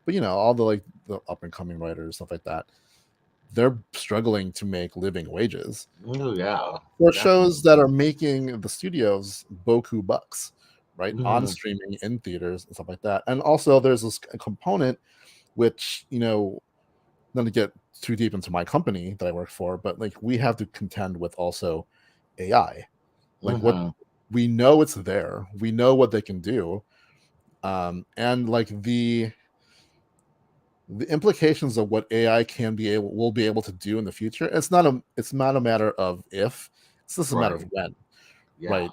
but all the like the up and coming writers, stuff like that, they're struggling to make living wages Oh yeah. for shows Definitely. that are making the studios boku bucks, right, on Hmm. streaming, in theaters and stuff like that. And also there's this component which, not to get too deep into my company that I work for, but like we have to contend with also AI. Like, what Hmm. we know, it's there, we know what they can do, and like the implications of what AI will be able to do in the future. It's not a matter of if, it's just a matter of Right. when, Yeah. right?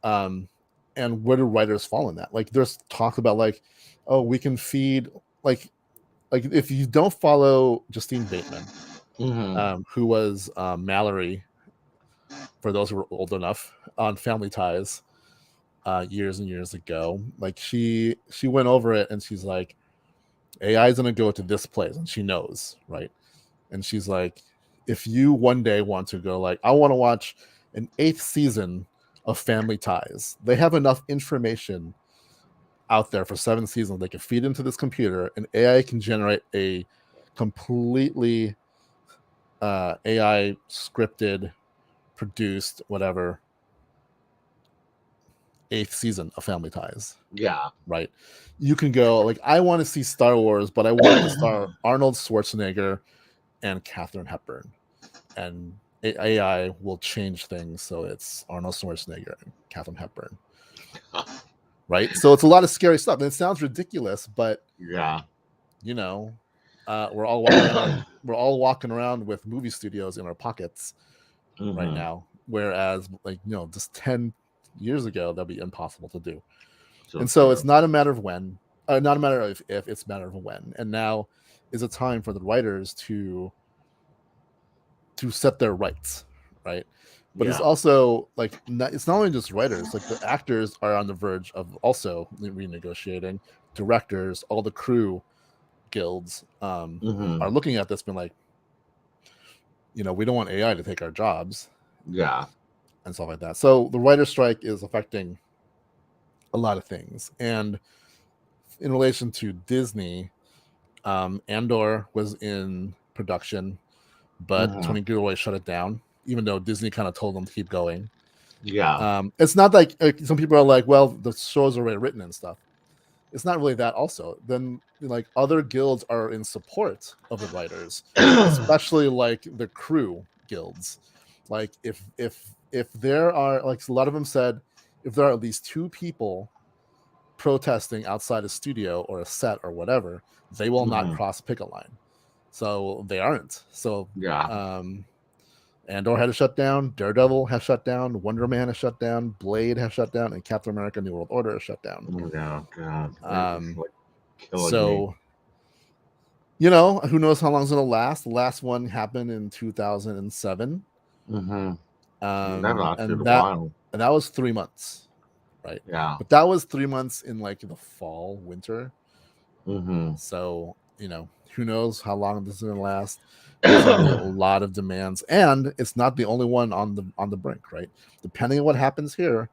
Um, and where do writers fall in that? Like, there's talk about like, oh, we can feed like if you don't follow Justine Bateman, Hmm. who was Mallory, for those who are old enough, on Family Ties, years and years ago. Like she went over it and she's like, AI is gonna go to this place, and she knows, right? And she's like, if you one day want to go, like, I want to watch an 8th season of Family Ties, they have enough information out there for 7 seasons. They can feed into this computer, and AI can generate a completely AI scripted, produced, whatever, 8th season of Family Ties, Yeah. right? You can go like, I want to see Star Wars, but I want it to star Arnold Schwarzenegger and Katharine Hepburn, and AI will change things so it's Arnold Schwarzenegger and Katharine Hepburn, right? So it's a lot of scary stuff, and it sounds ridiculous, but Yeah. you know, we're all walking around. We're all walking around with movie studios in our pockets right Hmm. now, whereas like just 10 years ago that'd be impossible to do. So And so it's true. not a matter of when, not a matter of if, it's a matter of when. And now is a time for the writers to set their rights, right? But it's Yeah. also like it's not only just writers. Like the actors are on the verge of also renegotiating. Directors, all the crew guilds Hmm. are looking at this, being like, we don't want AI to take our jobs Yeah. and stuff like that. So the writer strike is affecting a lot of things. And in relation to Disney, Andor was in production, but Hmm. Tony Gilroy shut it down, even though Disney kind of told them to keep going. Yeah. It's not like some people are like, well, the show's already written and stuff. It's not really that. Also, then like other guilds are in support of the writers, especially like the crew guilds. Like if there are, like, a lot of them said, if there are at least 2 people protesting outside a studio or a set or whatever, they will not Mhm. cross picket line. So they aren't. So Yeah. Andor had to shut down, Daredevil has shut down, Wonder Man has shut down, Blade has shut down, and Captain America: New World Order has shut down. Oh God, it's Um, like killing me. so who knows how long it's gonna last? The last one happened in 2007, Mm-hmm. That lasted a and while. that was 3 months, right? Yeah. But that was 3 months in like the fall, winter. Mm-hmm. So who knows how long this is gonna last? There's gonna be a lot of demands, and it's not the only one on the brink, right? Depending on what happens here,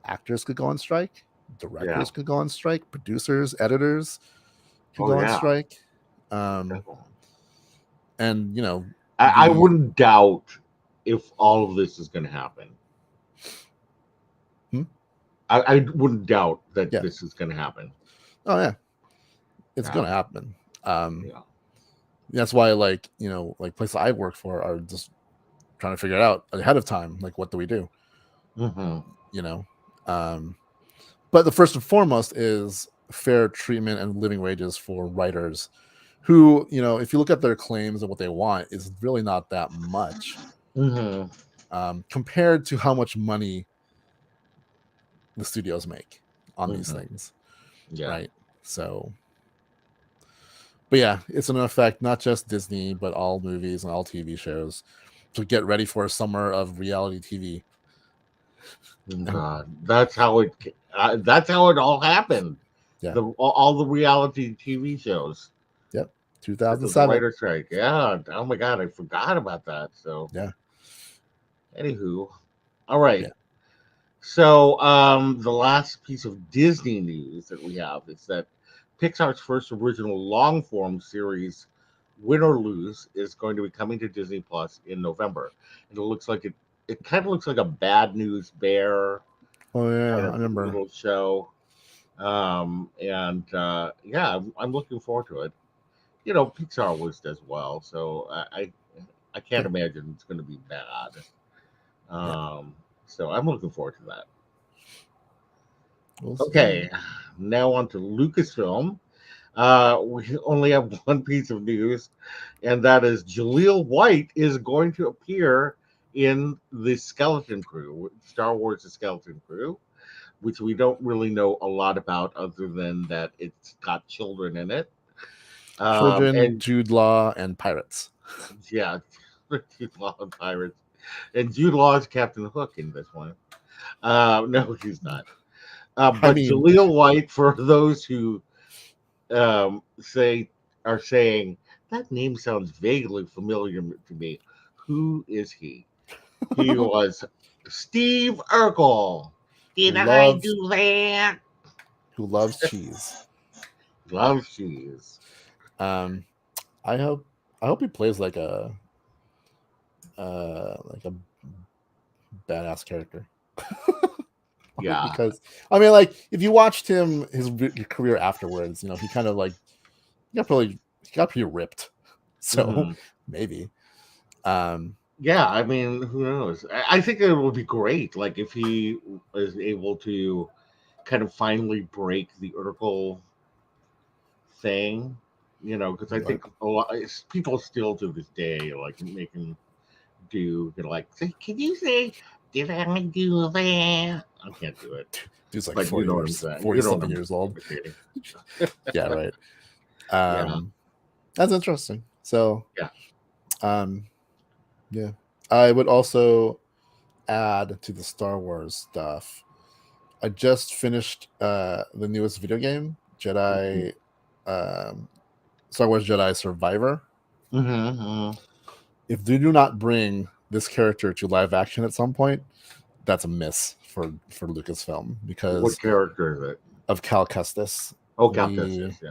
actors could go on strike, Yeah. directors could go on strike, producers, editors could Oh go on yeah. strike, um, Definitely. and I the wouldn't doubt if all of this is going to happen. hmm? I wouldn't doubt that Yeah, this is going to happen. oh yeah, it's Yeah. gonna happen. Yeah. That's why, like places I work for are just trying to figure it out ahead of time. Like, what do we do? Mm-hmm. You know, um, but the first and foremost is fair treatment and living wages for writers who, if you look at their claims and what they want, is really not that much Mm-hmm. compared to how much money the studios make on these Mm-hmm. things, Yeah. right? So, but yeah, it's an effect, not just Disney, but all movies and all TV shows to get ready for a summer of reality TV. Oh, God, that's how it. That's how it all happened. Yeah. All the reality TV shows. Yep. Because of the 2007. writer's strike. Yeah. Oh my God, I forgot about that. So, Yeah. anywho, all right. Yeah. So, the last piece of Disney news that we have is that Pixar's first original long form series, Win or Lose, is going to be coming to Disney Plus in November. And it looks like it kind of looks like a Bad News Bear Oh kind yeah, I of remember. little show. And yeah, I'm looking forward to it. Pixar always does well, so I can't Yeah. imagine it's going to be bad. Yeah. So I'm looking forward to that. We'll see. Okay, now on to Lucasfilm. We only have one piece of news, and that is Jaleel White is going to appear in the Skeleton Crew, Star Wars: The Skeleton Crew, which we don't really know a lot about, other than that it's got children in it. Children, And Jude Law, and pirates. yeah, Jude Law and pirates, and Jude Law is Captain Hook in this one. No, he's not. I But mean, Jaleel White, for those who are saying that name sounds vaguely familiar to me. Who is he? He was Steve Urkel. who Did I loves do that? who loves cheese. Love cheese. Um, I hope he plays like a badass character. Yeah. Because I mean, like, if you watched his career afterwards, he kind of like he got pretty ripped. So Hmm. maybe. Um, Yeah, I mean, who knows? I think it would be great, like if he is able to kind of finally break the Urkel thing, because I right. think a lot people still to this day like make him do like say, can you say did I do that? I can't do it, Dude's like but you know what I'm saying. 40 You know what something I'm years old. imitating. Yeah, right. Yeah, That's interesting. So, yeah. um, yeah, I would also add to the Star Wars stuff. I just finished the newest video game, Mm-hmm. um, Star Wars Jedi Survivor. Mm-hmm. If they do not bring this character to live action at some point, that's a miss for Lucasfilm What because character is it? of Cal Kestis. Oh, Cal The Kestis. Yeah,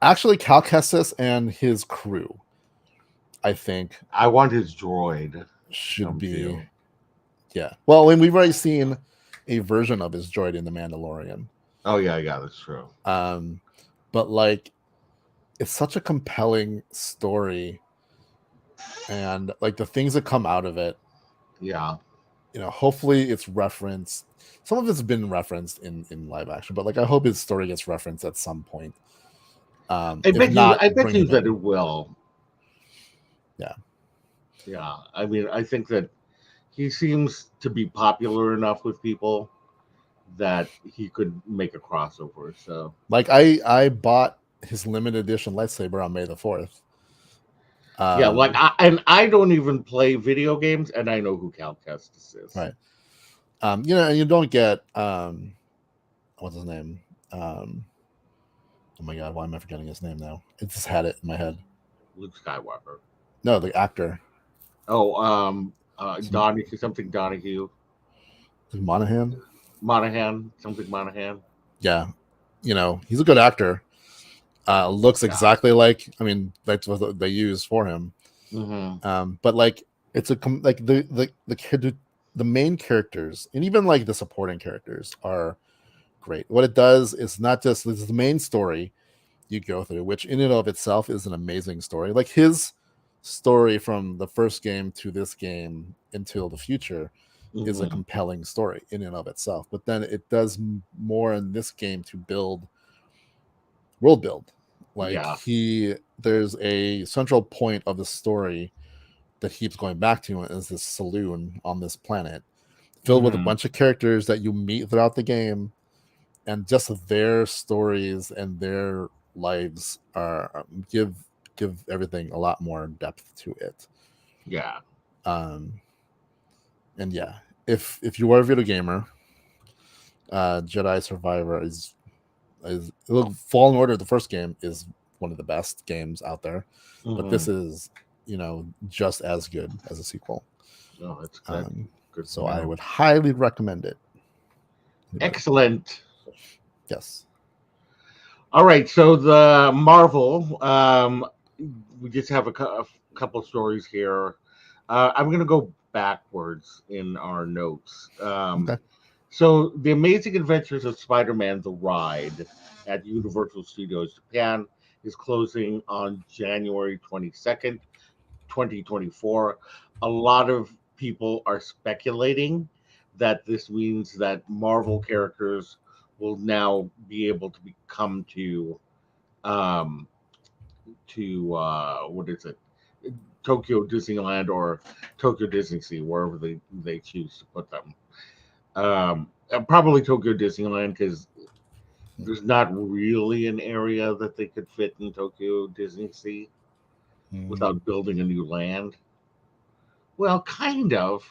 Actually, Cal Kestis and his crew, I think, I want his droid to should come be. too. Yeah. Well, I mean, we've already seen a version of his droid in The Mandalorian. Oh yeah, yeah, that's true. Um, but like, it's such a compelling story, and like the things that come out of it, Yeah. hopefully it's referenced. Some of it's been referenced in live action, but like I hope his story gets referenced at some point. If not, I bet bring you him that it in. will. Yeah. Yeah. I mean, I think that he seems to be popular enough with people that he could make a crossover. So Like I bought his limited edition lightsaber on May the 4th. yeah, like Um, I don't even play video games, and I know who Cal Kestis is. right. And you don't get what's his name? Um, oh my god, why am I forgetting his name now? I just had it in my head. Luke Skywalker. No, the actor. Oh, Some Donahue, something Donahue, Monahan. Monahan, something Monahan. Yeah, he's a good actor. Looks Yeah. exactly like. I mean, that's what they use for him. Mm-hmm. But like, it's like the main characters and even like the supporting characters are great. What it does is not just this is the main story you go through, which in and of itself is an amazing story. Like his story from the first game to this game until the future is a Mm-hmm. compelling story in and of itself. But then it does more in this game to world build. Like Yeah. there's a central point of the story that keeps going back to is this saloon on this planet filled with a Mm-hmm. bunch of characters that you meet throughout the game, and just their stories and their lives are give everything a lot more depth to it. Yeah. Um, and yeah, if you are a video gamer, Jedi Survivor is look, Fallen Order, the first game, is one of the best games out there, but Mm-hmm. this is just as good as a sequel. Oh, that's good. Um, Good to so I know. would highly recommend it. Anybody? Excellent. Yes. All right. So the Marvel. We just have a couple stories here. I'm going to go backwards in our notes. Okay. So, The Amazing Adventures of Spider-Man: The Ride at Universal Studios Japan is closing on January 22nd, 2024. A lot of people are speculating that this means that Marvel characters will now be able to come um, to what is it? Tokyo Disneyland or Tokyo Disney Sea, wherever they choose to put them. Probably Tokyo Disneyland because there's not really an area that they could fit in Tokyo Disney Sea Mm, without building a new land. Well, kind of.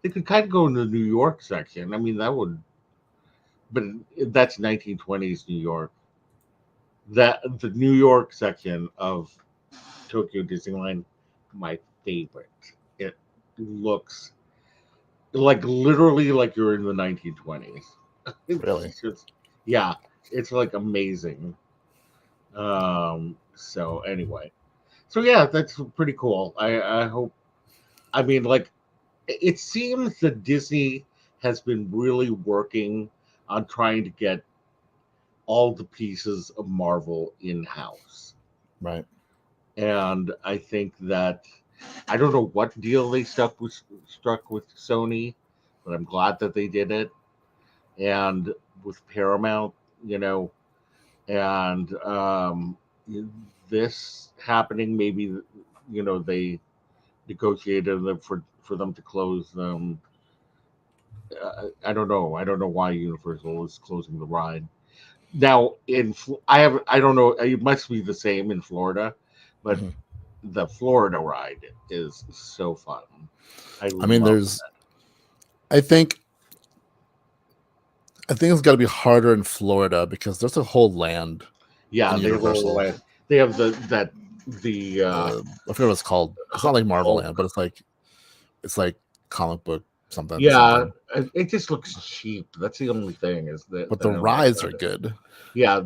They could kind of go in the New York section. I mean, that would, but that's 1920s New York. That the New York section of Tokyo Disneyland, my favorite. It looks like literally like you're in the 1920s. really? It's just, yeah, it's like amazing. So anyway, so yeah, that's pretty cool. I hope. I mean, like, it seems that Disney has been really working on trying to get all the pieces of Marvel in house, Right. and I think that I don't know what deal they struck with Sony, but I'm glad that they did it, and with Paramount, you know, and this happening maybe they negotiated them for them to close them. I don't know why Universal is closing the ride now. I don't know, it must be the same in Florida, but Hmm. the Florida ride is so fun. I I mean, love I think, it's got to be harder in Florida because there's a whole land Yeah, in they have a Universal. they have the I forget what it's called. It's not like Marvel Land, Hulk. but it's like comic book something Yeah, something. it just looks cheap. That's the only thing is But that the I don't like rides are about it. good. Yeah,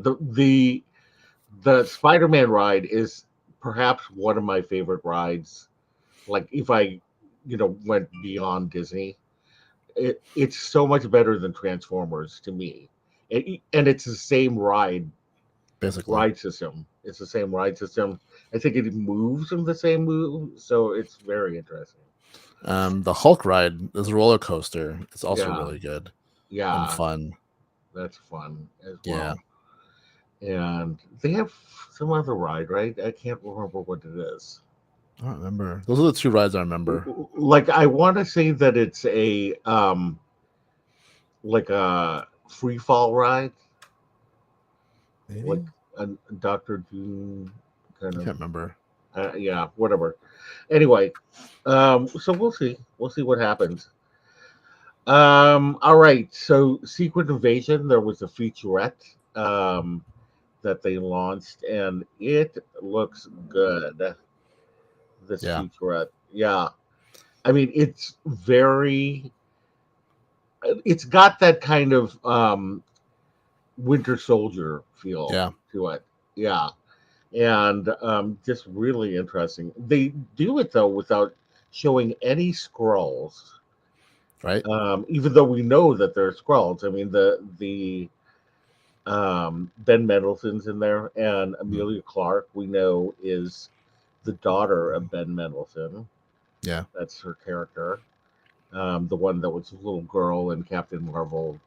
the Spider-Man ride is perhaps one of my favorite rides. Like if I, went beyond Disney, it's so much better than Transformers to me. And it's the same Basically. ride system. It's the same ride system. I think it moves in the same move, so it's very interesting. The Hulk ride is a roller coaster. It's also Yeah, really good and yeah, fun. that's fun as Yeah, well. And they have some other ride, right? I can't remember what it is. I don't remember. Those are the two rides I remember. Like I want to say that it's a like a free fall ride, like Maybe a Dr. Doom kind I of. can't remember. Yeah, whatever. Anyway, so we'll see. We'll see what happens. All right. So, Secret Invasion, there was a featurette that they launched, and it looks good. This Yeah, featurette, yeah. I mean, it's very. It's got that kind of Winter Soldier feel yeah, to it. Yeah, and just really interesting. They do it though without showing any scrolls, right. even though we know that there are scrolls. I mean, the Ben Mendelsohn's in there, and Mm, Amelia Clark we know is the daughter of Ben Mendelsohn. yeah, That's her character, the one that was a little girl in Captain Marvel.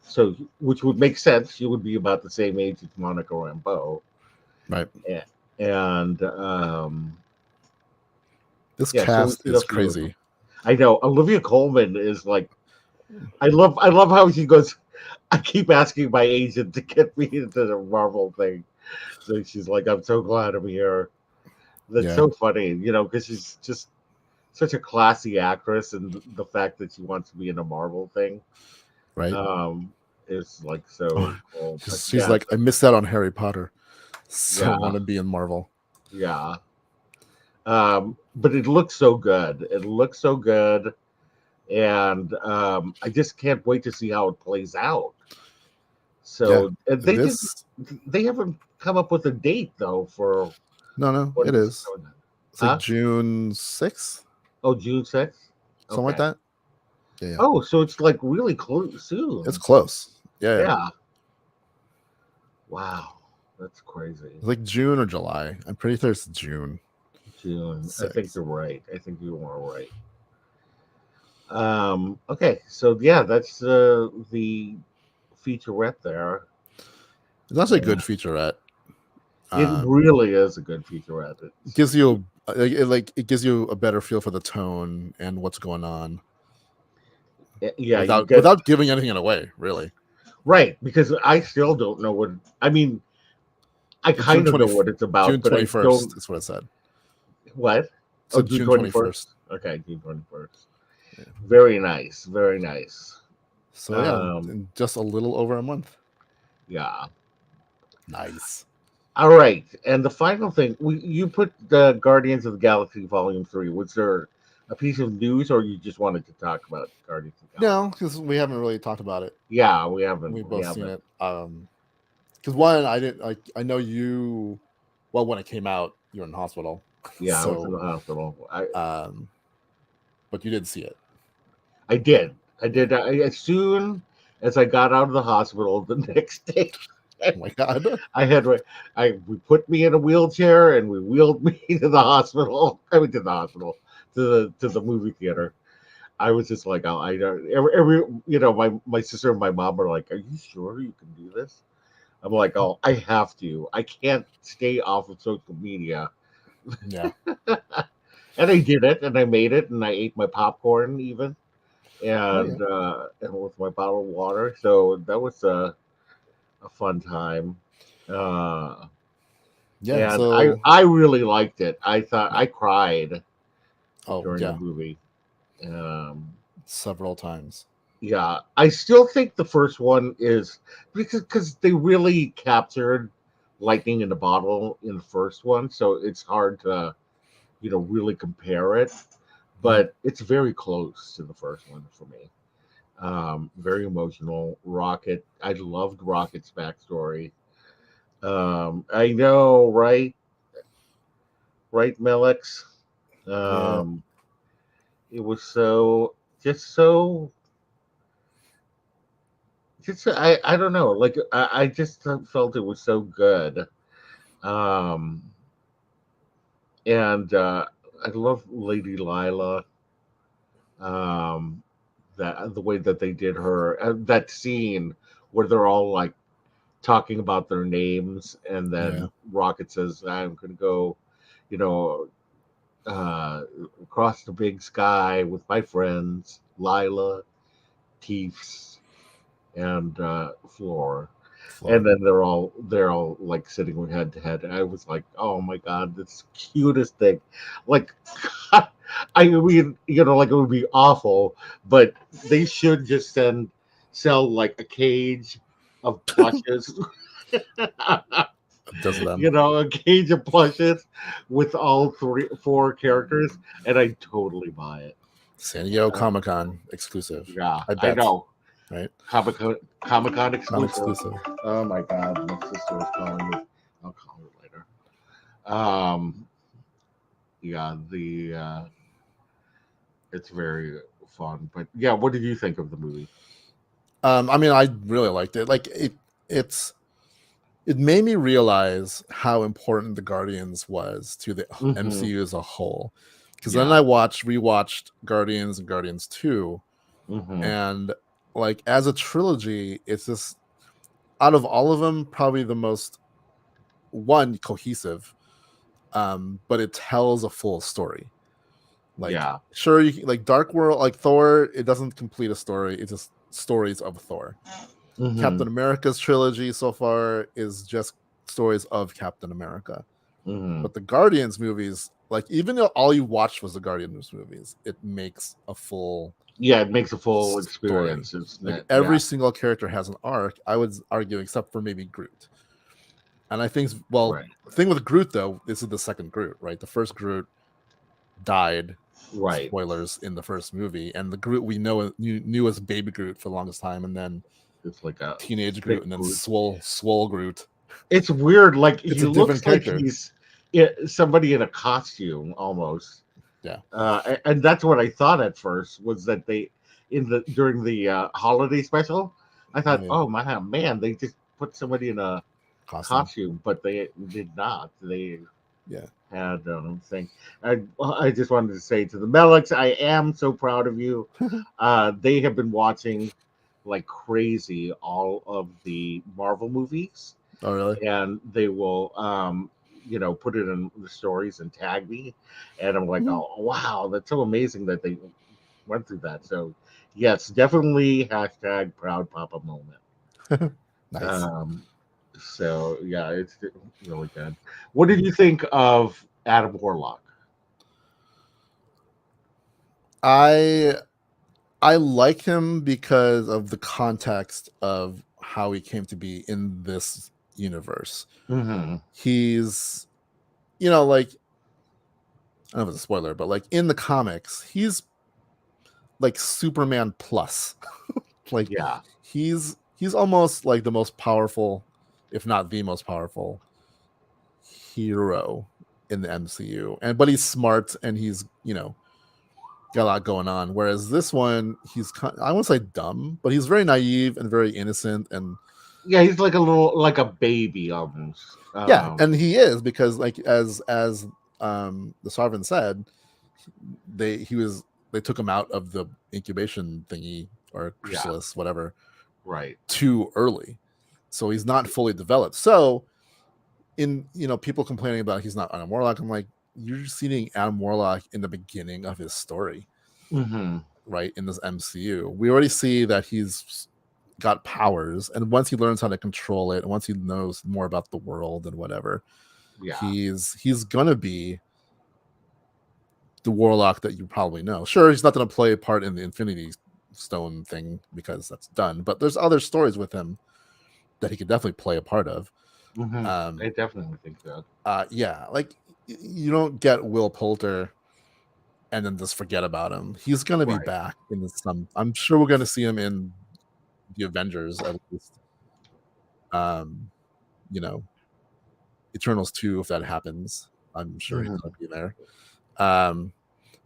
So, which would make sense. She would be about the same age as Monica Rambeau, right. and This yeah. So we cast see is how she looks. crazy. I know Olivia Colman is like. I love how she goes. I keep asking my agent to get me into the Marvel thing. So she's like, "I'm so glad I'm here." That's Yeah, so funny, because she's just such a classy actress, and the fact that she wants to be in a Marvel thing right. um, is like so cool. But Because she's yeah, like, I missed out on Harry Potter, so I yeah, want to be in Marvel. yeah. But it looks so good. It looks so good, and I just can't wait to see how it plays out. Yeah, So this they haven't come up with a date though for no, when it this is is. going on. It's like Huh? June 6th, Oh, June 6th. something like Okay. that. Yeah, yeah, Oh, so it's like really close it's soon. close. Yeah, yeah. Yeah. Wow. That's crazy. It's like June or July. I'm pretty sure it's June June. I think 6th. you're right. I think you are right. Okay. So yeah, that's the featurette there. It's actually a Yeah. good featurette. It Um, really is a good featurette. it It's gives you it gives you a better feel for the tone and what's going on yeah, you without get giving anything away. Really, right because I still don't know what I mean. I it's June kind of know 20 what it's about, June but I 21st. don't. That's what it said. What? Oh, So June June twenty 21st. first. Okay, June 21st. Yeah. Very nice. Very nice. So yeah, Um, in just a little over a month. yeah. Nice. All right. And the final thing, you put the Guardians of the Galaxy Volume 3. Was there a piece of news, or you just wanted to talk about Guardians of the Galaxy? No, because we haven't really talked about it. Yeah, we haven't. We've We both seen haven't. it. Because one, I didn't like. I know you. Well, when it came out, you were in the hospital. Yeah, I was in So, the hospital. um, but you did see it. I did. I did. As soon as I got out of the hospital the next day, Oh my god. I had we put me in a wheelchair and we wheeled me to the hospital. I went to the hospital to the movie theater. I was just like, oh, I don't. Every my sister and my mom are like, "Are you sure you can do this?" I'm like, "Oh, I have to. I can't stay off of social media." Yeah. And I did it, and I made it, and I ate my popcorn even, Oh yeah. and with my bottle of water. So that was a fun time. Uh, Yeah. and I So I really liked it. I thought yeah. I cried Oh during the yeah. movie. Um, Several times. yeah, I still think the first one is because they really captured lightning in a bottle in the first one, so it's hard to really compare it. Mhm. But it's very close to the first one for me. Very emotional. Rocket, I loved Rocket's backstory. I know, right? Right, Melix. Yeah. Um, it was just I don't know, like I just felt it was so good. Um, and I love Lady Lila. Um, that the way that they did her, that scene where they're all like talking about their names, and Yeah. then Rocket says, "I'm going to go, you know, uh, across the big sky with my friends, Lila, Teefs, and Floor." And Floor. then they're all like sitting head to head. And I was like, oh my god, this cutest thing. Like, I mean, like it would be awful, but they should just sell like a cage of plushes. Just them. A cage of plushes with all four characters, and I totally buy it. San Diego Uh, Comic-Con exclusive. yeah, I I bet. know. Right? Comic Con Con exclusive. exclusive. Oh my god, my sister was calling me. I'll call her later. Um, yeah, the it's very fun. But yeah, what did you think of the movie? I mean, I really liked it. Like it made me realize how important the Guardians was to the Mm-hmm. MCU as a whole. Because then Yeah. I rewatched Guardians and Guardians 2, Mm-hmm. and like as a trilogy, it's just out of all of them, probably the most cohesive. But it tells a full story. Like, Yeah. sure, like Dark World, like Thor, it doesn't complete a story. It's just stories of Thor. Mm-hmm. Captain America's trilogy so far is just stories of Captain America. Mm-hmm. But the Guardians movies, like even though all you watched was the Guardians movies, it makes a full Yeah, it makes a full story. experience. It's Like not, every yeah. single character has an arc, I would argue, except for maybe Groot. And I think, well, Right. the thing with Groot though, this is the second Groot, right? The first Groot died, Right. spoilers, in the first movie, and the Groot we knew as Baby Groot for the longest time, and then It's like a Teenage thick Groot, and then boot. swole Groot. It's weird. Like It's he a different looks like character. he's somebody in a costume almost. Yeah. And that's what I thought at first was that they during the holiday special. I thought, Yeah. oh my man, they just put somebody in a Costume. costume, but they did not. They Yeah. had thing. I just wanted to say to the Melics, I am so proud of you. They have been watching like crazy all of the Marvel movies, Oh, really? and they will put it in the stories and tag me, and I'm like, oh wow, that's so amazing that they went through that. So yes, definitely hashtag proud papa moment. Nice. So yeah, it's really good. What did you think of Adam Warlock? I like him because of the context of how he came to be in this universe. Mm-hmm. He's, like, I don't know if it's a spoiler, but like in the comics, he's like Superman plus. Like Yeah. he's almost like the most powerful, if not the most powerful hero in the MCU. But he's smart and he's, got a lot going on. Whereas this one, he's I won't say dumb, but he's very naive and very innocent. And Yeah, he's like a little like a baby almost. yeah, and he is, because like as the Sovereign said, they took him out of the incubation thingy or Yeah. chrysalis, whatever, Right. too early, so he's not fully developed. So in people complaining about he's not Adam Warlock, I'm like, you're seeing Adam Warlock in the beginning of his story, Mm-hmm. right? In this MCU, we already see that he's got powers, and once he learns how to control it, and once he knows more about the world and whatever, Yeah. he's gonna be the Warlock that you probably know. Sure, he's not gonna play a part in the Infinity Stone thing because that's done, but there's other stories with him that he could definitely play a part of. Mm-hmm. I definitely think so. Yeah, like you don't get Will Poulter and then just forget about him. He's gonna be Right. back in some. I'm sure we're gonna see him in the Avengers at least. You know, Eternals 2, if that happens. I'm sure he's Mm-hmm. gonna be there.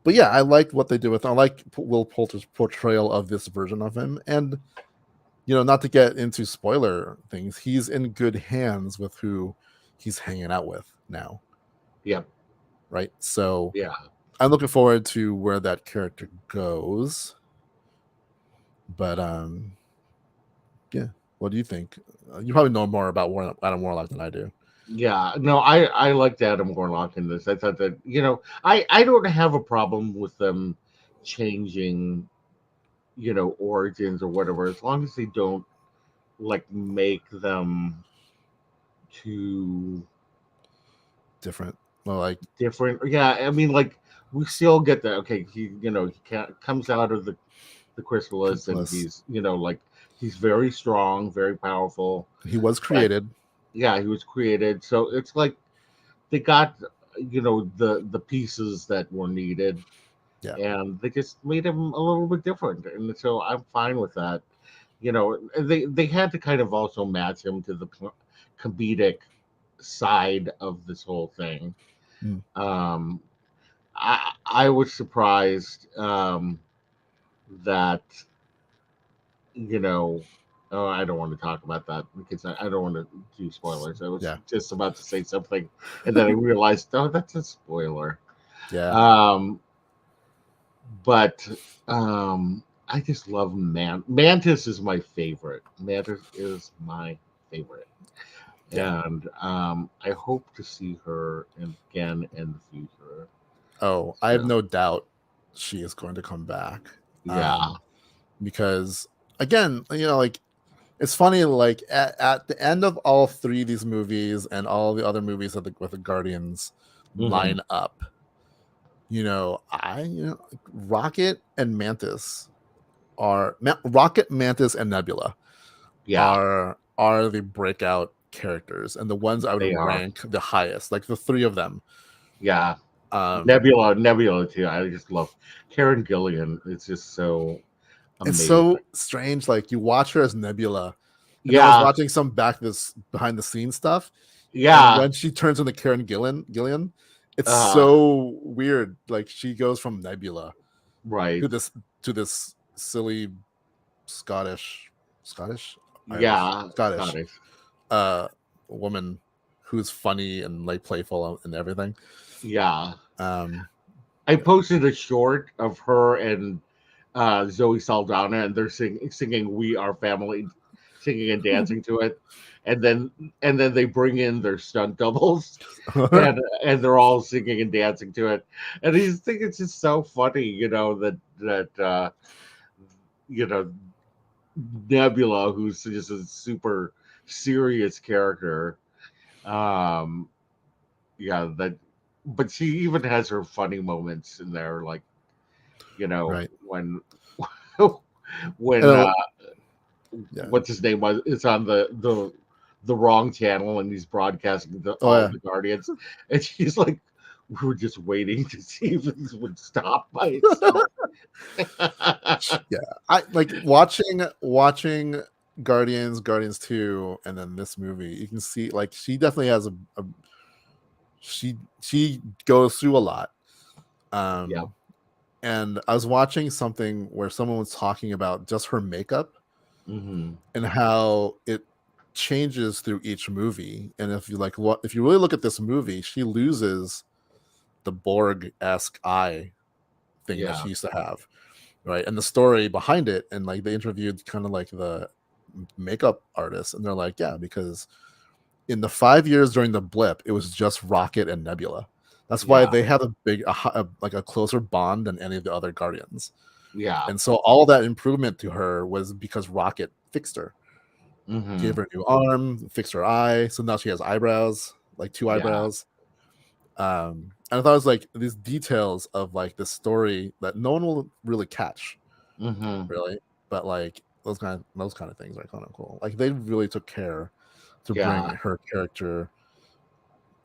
But yeah, I liked what they did with him. I like Will Poulter's portrayal of this version of him, and not to get into spoiler things, he's in good hands with who he's hanging out with now. Yep. Right. So Yeah. I'm looking forward to where that character goes. But yeah. What do you think? You probably know more about Adam Warlock than I do. Yeah, no, I liked Adam Warlock in this. I thought that I don't have a problem with them changing origins or whatever, as long as they don't like make them too Different. Well, like different. Yeah, I mean, like we still get that. Okay, comes out of the chrysalis, and Chrysalis. he's like he's very strong, very powerful. He was But created. yeah, he was created, so it's like they got the pieces that were needed, Yeah. and they just made him a little bit different, and so I'm fine with that. They had to kind of also match him to the comedic side of this whole thing. Mm. I was surprised that you know oh, I don't want to talk about that because I don't want to do spoilers. I was Yeah. just about to say something, and then I realized, oh, that's a spoiler. Yeah. Um, but I just love Mantis is my favorite. Mantis is my favorite, Yeah. and I hope to see her again in the future. Oh, I have So, no doubt she is going to come back. yeah. Because again, like it's funny, like at the end of all three of these movies and all the other movies with the Guardians Hmm. line up, Rocket and Mantis Rocket, Mantis, and Nebula Yeah, are the breakout characters and the ones I would they are. rank the highest, like the three of them. Yeah. Um, Nebula too. I just love Karen Gillian. It's just so it's amazing. so strange. Like you watch her as Nebula, and then I was Yeah, watching some behind the scenes stuff, and yeah. when she turns into Karen Gillian, it's Uh, so weird. Like she goes from Nebula right. to this silly Scottish, Irish, Yeah, Scottish Scottish. uh woman who's funny and like playful and everything. Yeah. Um, I posted a short of her and Zoe Saldana, and they're singing "We Are Family," singing and dancing to it, and then they bring in their stunt doubles, and they're all singing and dancing to it, and I just think it's just so funny, that you know Nebula, who's just a super serious character, um, yeah, that, but she even has her funny moments in there, like right. when And when yeah. what's his name was it's on the wrong channel, and he's broadcasting Oh all yeah. the Guardians, and she's like, we were just waiting to see if this would stop by itself. Yeah. I like watching Guardians 2 and then this movie. You can see like she definitely has a she goes through a lot. Yeah. And I was watching something where someone was talking about just her makeup Hmm. and how it changes through each movie. And if you really look at this movie, she loses the Borg-esque eye thing that Yeah. she used to have, right? And the story behind it, and like they interviewed kind of like the makeup artist, and they're like, yeah, because in the 5 years during the blip, it was just Rocket and Nebula. That's why Yeah. they had like a closer bond than any of the other Guardians. Yeah. And so all that improvement to her was because Rocket fixed her, Hmm. gave her a new arm, fixed her eye, so now she has eyebrows, like two Yeah. eyebrows. And I thought it was like these details of like the story that no one will really catch, Hmm. really, but like those kind of things are kind of cool. Like they really took care to bring Yeah. her character.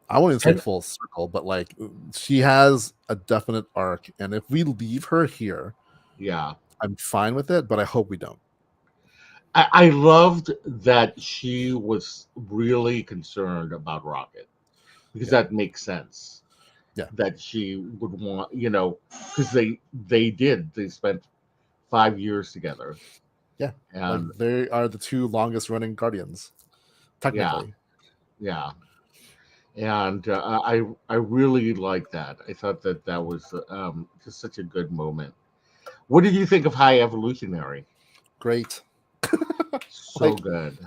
I wouldn't say And full circle, but like she has a definite arc, and if we leave her here, yeah, I'm fine with it. But I hope we don't. I loved that she was really concerned about Rocket, because Yeah, that makes sense yeah, that she would want, because they spent 5 years together, yeah. Like and they are the two longest running Guardians, yeah, technically. yeah, and I really liked that. I thought that that was just such a good moment. What did you think of High Evolutionary? Great. So like good.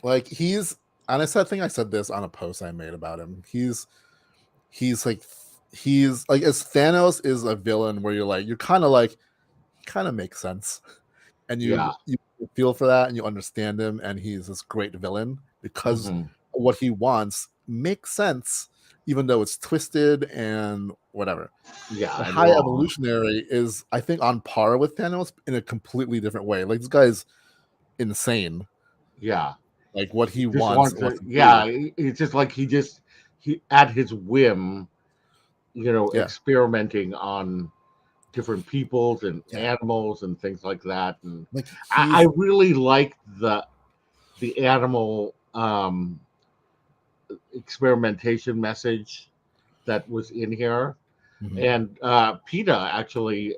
like he's and I think I said this on a post I made about him. He's like he's like as Thanos is a villain where you're kind of like kind of makes sense, and Yeah. you feel for that and you understand him, and he's this great villain because Hmm. what he wants makes sense, even though it's twisted and whatever. Yeah, But and High wrong. Evolutionary is, I think, on par with Thanos in a completely different way. Like this guy's insane. Yeah. Like what He he just wants wants and wants to, to yeah, do. it's just like he at his whim, Yeah, experimenting on different peoples and yeah. animals and things like that. And Like I he's really liked the animal experimentation message that was in here. mhm. And PETA actually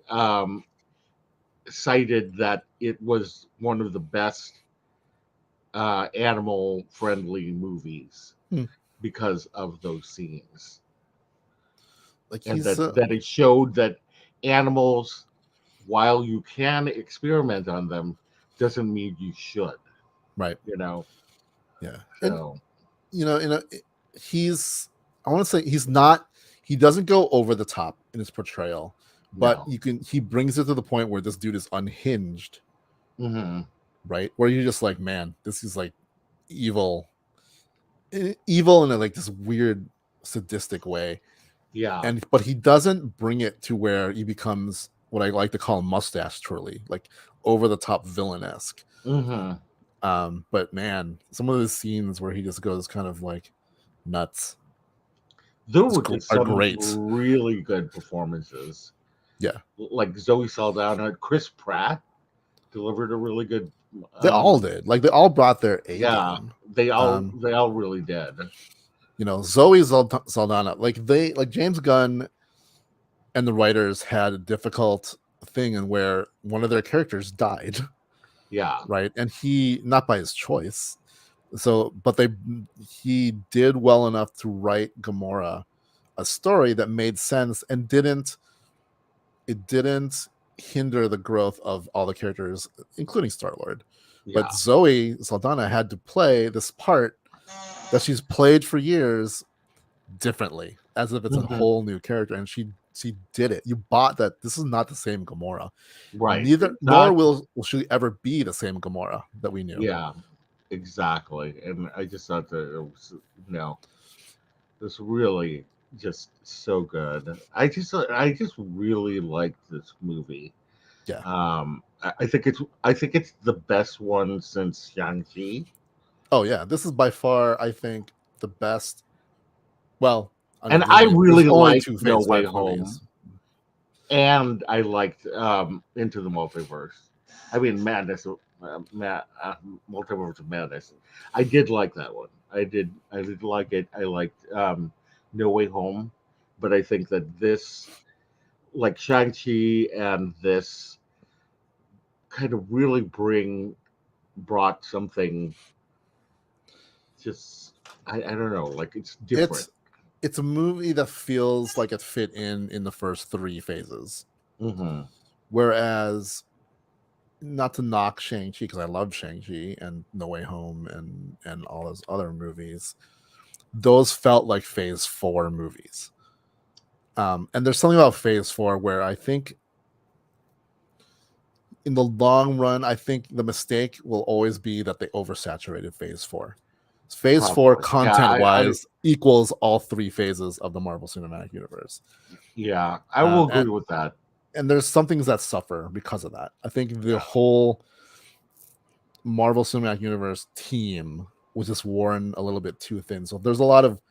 cited that it was one of the best animal friendly movies Hmm. because of those scenes, Like and he's that it showed that animals, while you can experiment on them, doesn't mean you should. right. You know, Yeah, and so you know, he's. I want to say he's not. He doesn't go over the top in his portrayal, but no. he brings it to the point where this dude is unhinged, Hmm. right? Where you're just like, man, this is like evil, evil in a, like this weird sadistic way, Yeah. and but he doesn't bring it to where he becomes what I like to call mustache twirly, like over the top villain esque. Hmm. But man, some of the scenes where he just goes kind of like nuts There were just are some great. really good performances, Yeah, like Zoe Saldana. Chris Pratt delivered a really good. they all did. Like they all brought their A Yeah, game. they all Um, they all really did. Zoe Saldana, like James Gunn and the writers had a difficult thing in where one of their characters died, Yeah. right? And he not by his choice. So, but he did well enough to write Gamora a story that made sense and didn't hinder the growth of all the characters, including Star Lord. But Yeah. Zoe Saldana had to play this part that she's played for years differently, as if it's a Hmm. whole new character, and she did it. You bought that this is not the same Gamora. Right. Neither nor Exactly. will she ever be the same Gamora that we knew. Yeah. Exactly. And I just thought that it was, this really just so good. I just really liked this movie. Yeah. I think it's the best one since Shang-Chi. Oh yeah. This is by far, I think, the best. Well, And I there's really only liked two No Phase Way Five Home, movies. and I liked Into the Multiverse. I mean, Madness, Multiverse of Madness. I did like that one. I did like it. I liked No Way Home, but I think that this, like Shang-Chi and this, kind of really brought something, just, I don't know, like it's different. It's it's a movie that feels like it fit in the first three phases. Hmm. Whereas, not to knock Shang-Chi because I love Shang-Chi and No Way Home and all those other movies, those felt like Phase 4 movies. And there's something about Phase 4 where I think in the long run, I think the mistake will always be that they oversaturated Phase 4. Phase 4 Probably. Yeah, content wise equals all three phases of the Marvel Cinematic Universe. yeah, I will Um, agree and with that. and there's some things that suffer because of that. I think the Yeah. whole Marvel Cinematic Universe team was just worn a little bit too thin. So there's a lot of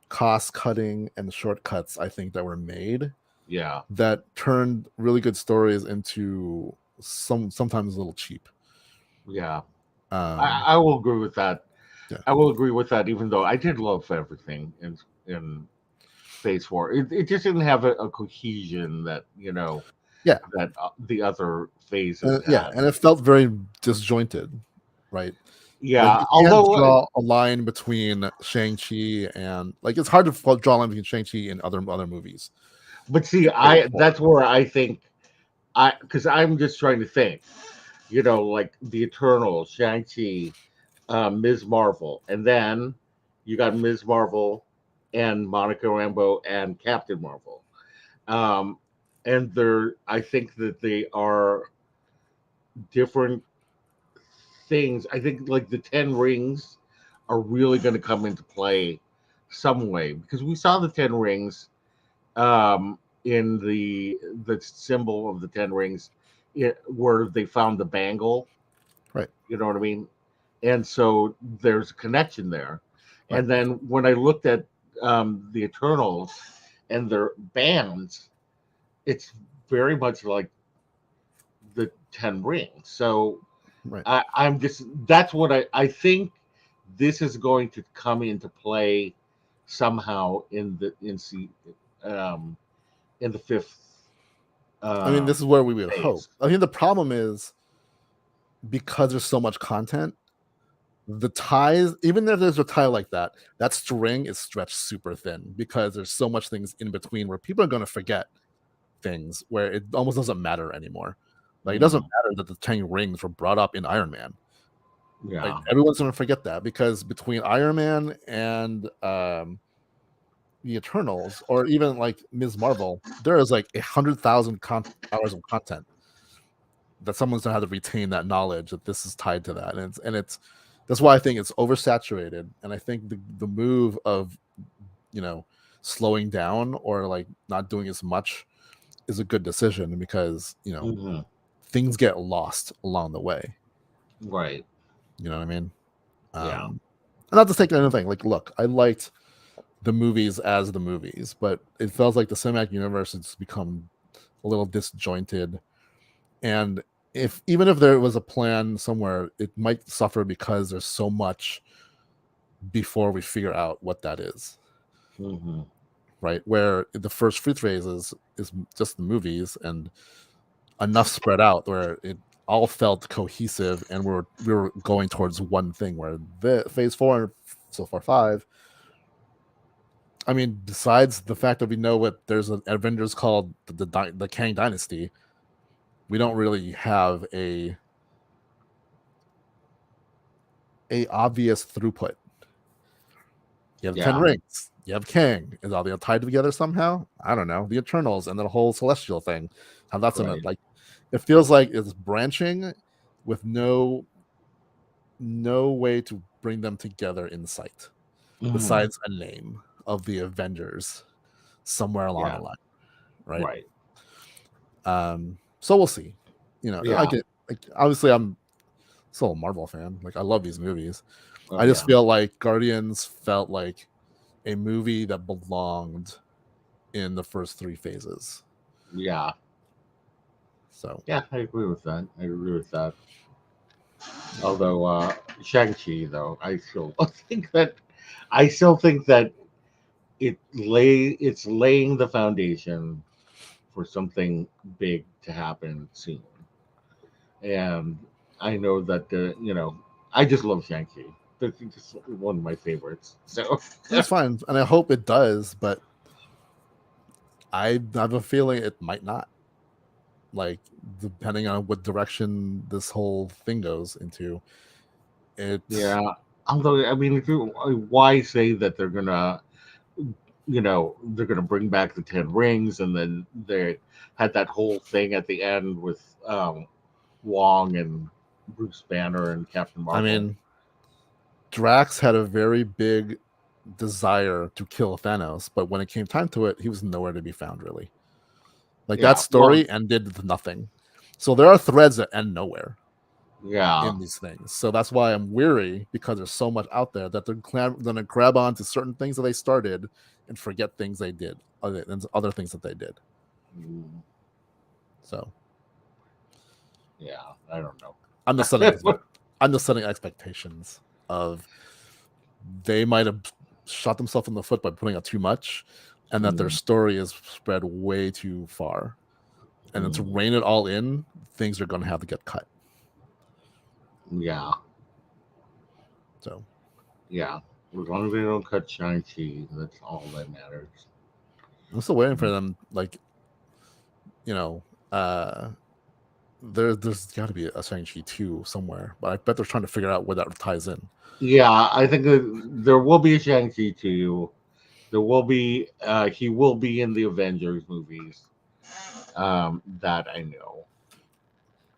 cost cutting and shortcuts, I think, that were made Yeah. that turned really good stories into sometimes a little cheap. Yeah. I, Um, I will agree with that. yeah, I will agree with that, even though I did love everything in Phase Four. It just didn't have a cohesion that yeah, that the other phases yeah, had. and it felt very disjointed, right? Like Yeah. you can't Although, draw a line between Shang-Chi and like it's hard to draw a line between Shang-Chi and other movies. but see, It's very I important. that's where I think because I'm just trying to think, like the Eternal, Shang Chi, Ms. Marvel, and then you got Ms. Marvel and Monica Rambeau and Captain Marvel. Um, and I think that they are different things. I think like the Ten Rings are really going to come into play some way because we saw the Ten Rings in the symbol of the Ten Rings, where they found the bangle. Right. You know what I mean? And so there's a connection there. Right. And then when I looked at the Eternals and their bands, it's very much like the Ten Rings. So Right. I'm just that's what I think this is going to come into play somehow um, in the fifth I mean, this is where we would hope. phase. I think the problem is because there's so much content, the ties, even if there's a tie like that, that string is stretched super thin because there's so much things in between where people are going to forget things where it almost doesn't matter anymore. Like it doesn't Mhm. matter that the 10 rings were brought up in Iron Man. Like Yeah. everyone's going to forget that because between Iron Man and the Eternals, or even like Ms. Marvel, there is like 100,000 hours of content that someone's gonna have to retain that knowledge that this is tied to that, and it's that's why I think it's oversaturated, and I think the move of you know slowing down or like not doing as much is a good decision because Hmm. things get lost along the way. Right. You know what I mean? Yeah. And not to take anything. Like, look, I liked the movies as the movies, but it feels like the cinematic universe has become a little disjointed. And if even if there was a plan somewhere, it might suffer because there's so much before we figure out what that is. Hmm. Right. Where the first three phases is just the movies and enough spread out where it all felt cohesive and we were going towards one thing where the phase four and so far five. I mean, besides the fact that we know what there's an Avengers called the Kang Dynasty, we don't really have a obvious throughput. You have 10 Yeah. rings. You have Kang. Is all they tied together somehow? I don't know. The Eternals and the whole celestial thing. How that's in it. Right. Like it feels like it's branching with no way to bring them together in sight Hmm. besides a name of the Avengers somewhere along the Yeah. line. Right. Right. So we'll see. I Yeah. get like obviously I'm still a Marvel fan. Like I love these movies. Oh I just yeah. feel like Guardians felt like a movie that belonged in the first three phases. Yeah. So Yeah. I agree with that. I agree with that. Although Shang-Chi, though, I still think that it's laying the foundation for something big to happen soon. And I know that I just love Shang-Chi. That's just one of my favorites. So it's fine, and I hope it does, but I have a feeling it might not. Like depending on what direction this whole thing goes into, it. yeah. Although I mean, why say that they're gonna bring back the Ten Rings, and then they had that whole thing at the end with Wong and Bruce Banner and Captain I Marvel. mean, Drax had a very big desire to kill Thanos, but when it came time to it, he was nowhere to be found. Really, like that Yeah. Well. story ended with nothing. So there are threads that end nowhere Yeah. in these things. So that's why I'm weary because there's so much out there that they're going to grab on to certain things that they started and forget things they did, other things that they did. Mm, So yeah. I don't know. I'm just setting I'm just setting expectations of they might have shot themselves in the foot by putting out too much, and that their Mm, story is spread way too far. And then to mm, rein it all in, things are going to have to get cut. yeah. So Yeah, as long as they don't cut Shang-Chi, that's all that matters. I'm still waiting for them. Like, you know, uh, there's got to be a Shang-Chi 2 somewhere, but I bet they're trying to figure out where that ties in. Yeah, I think that there will be a Shang-Chi 2. There will be he will be in the Avengers movies. That I know.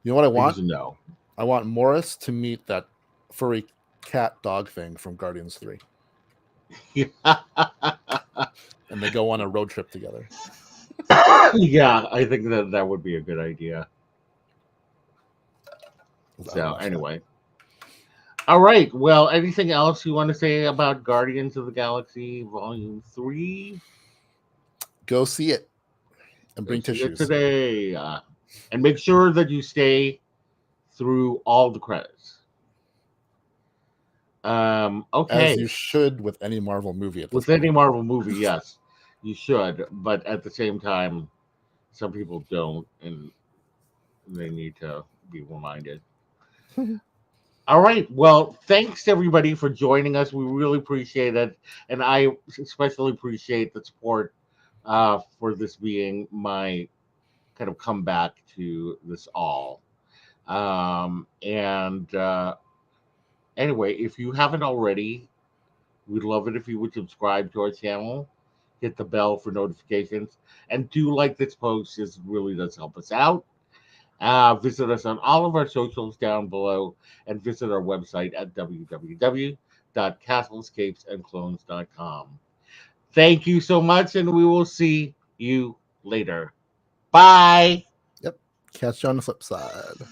You know what I I want? just know. I want Morris to meet that furry cat dog thing from Guardians 3, and they go on a road trip together. Yeah, I think that that would be a good idea. 'Cause I'd So watch that. anyway, all right. Well, anything else you want to say about Guardians of the Galaxy Volume 3? Go see it and Go bring see it tissues. today, and make sure that you stay through all the credits. As Okay. you should with any Marvel movie at this With any point. Marvel movie, yes, you should, but at the same time, some people don't, and they need to be reminded. All right. Well, thanks everybody for joining us. We really appreciate it, and I especially appreciate the support for this being my kind of comeback to this all. And anyway, if you haven't already, we'd love it if you would subscribe to our channel, hit the bell for notifications, and do like this post. This really does help us out. Visit us on all of our socials down below and visit our website at www.castlescapesandclones.com. Thank you so much, and we will see you later. Bye. Yep. Catch you on the flip side.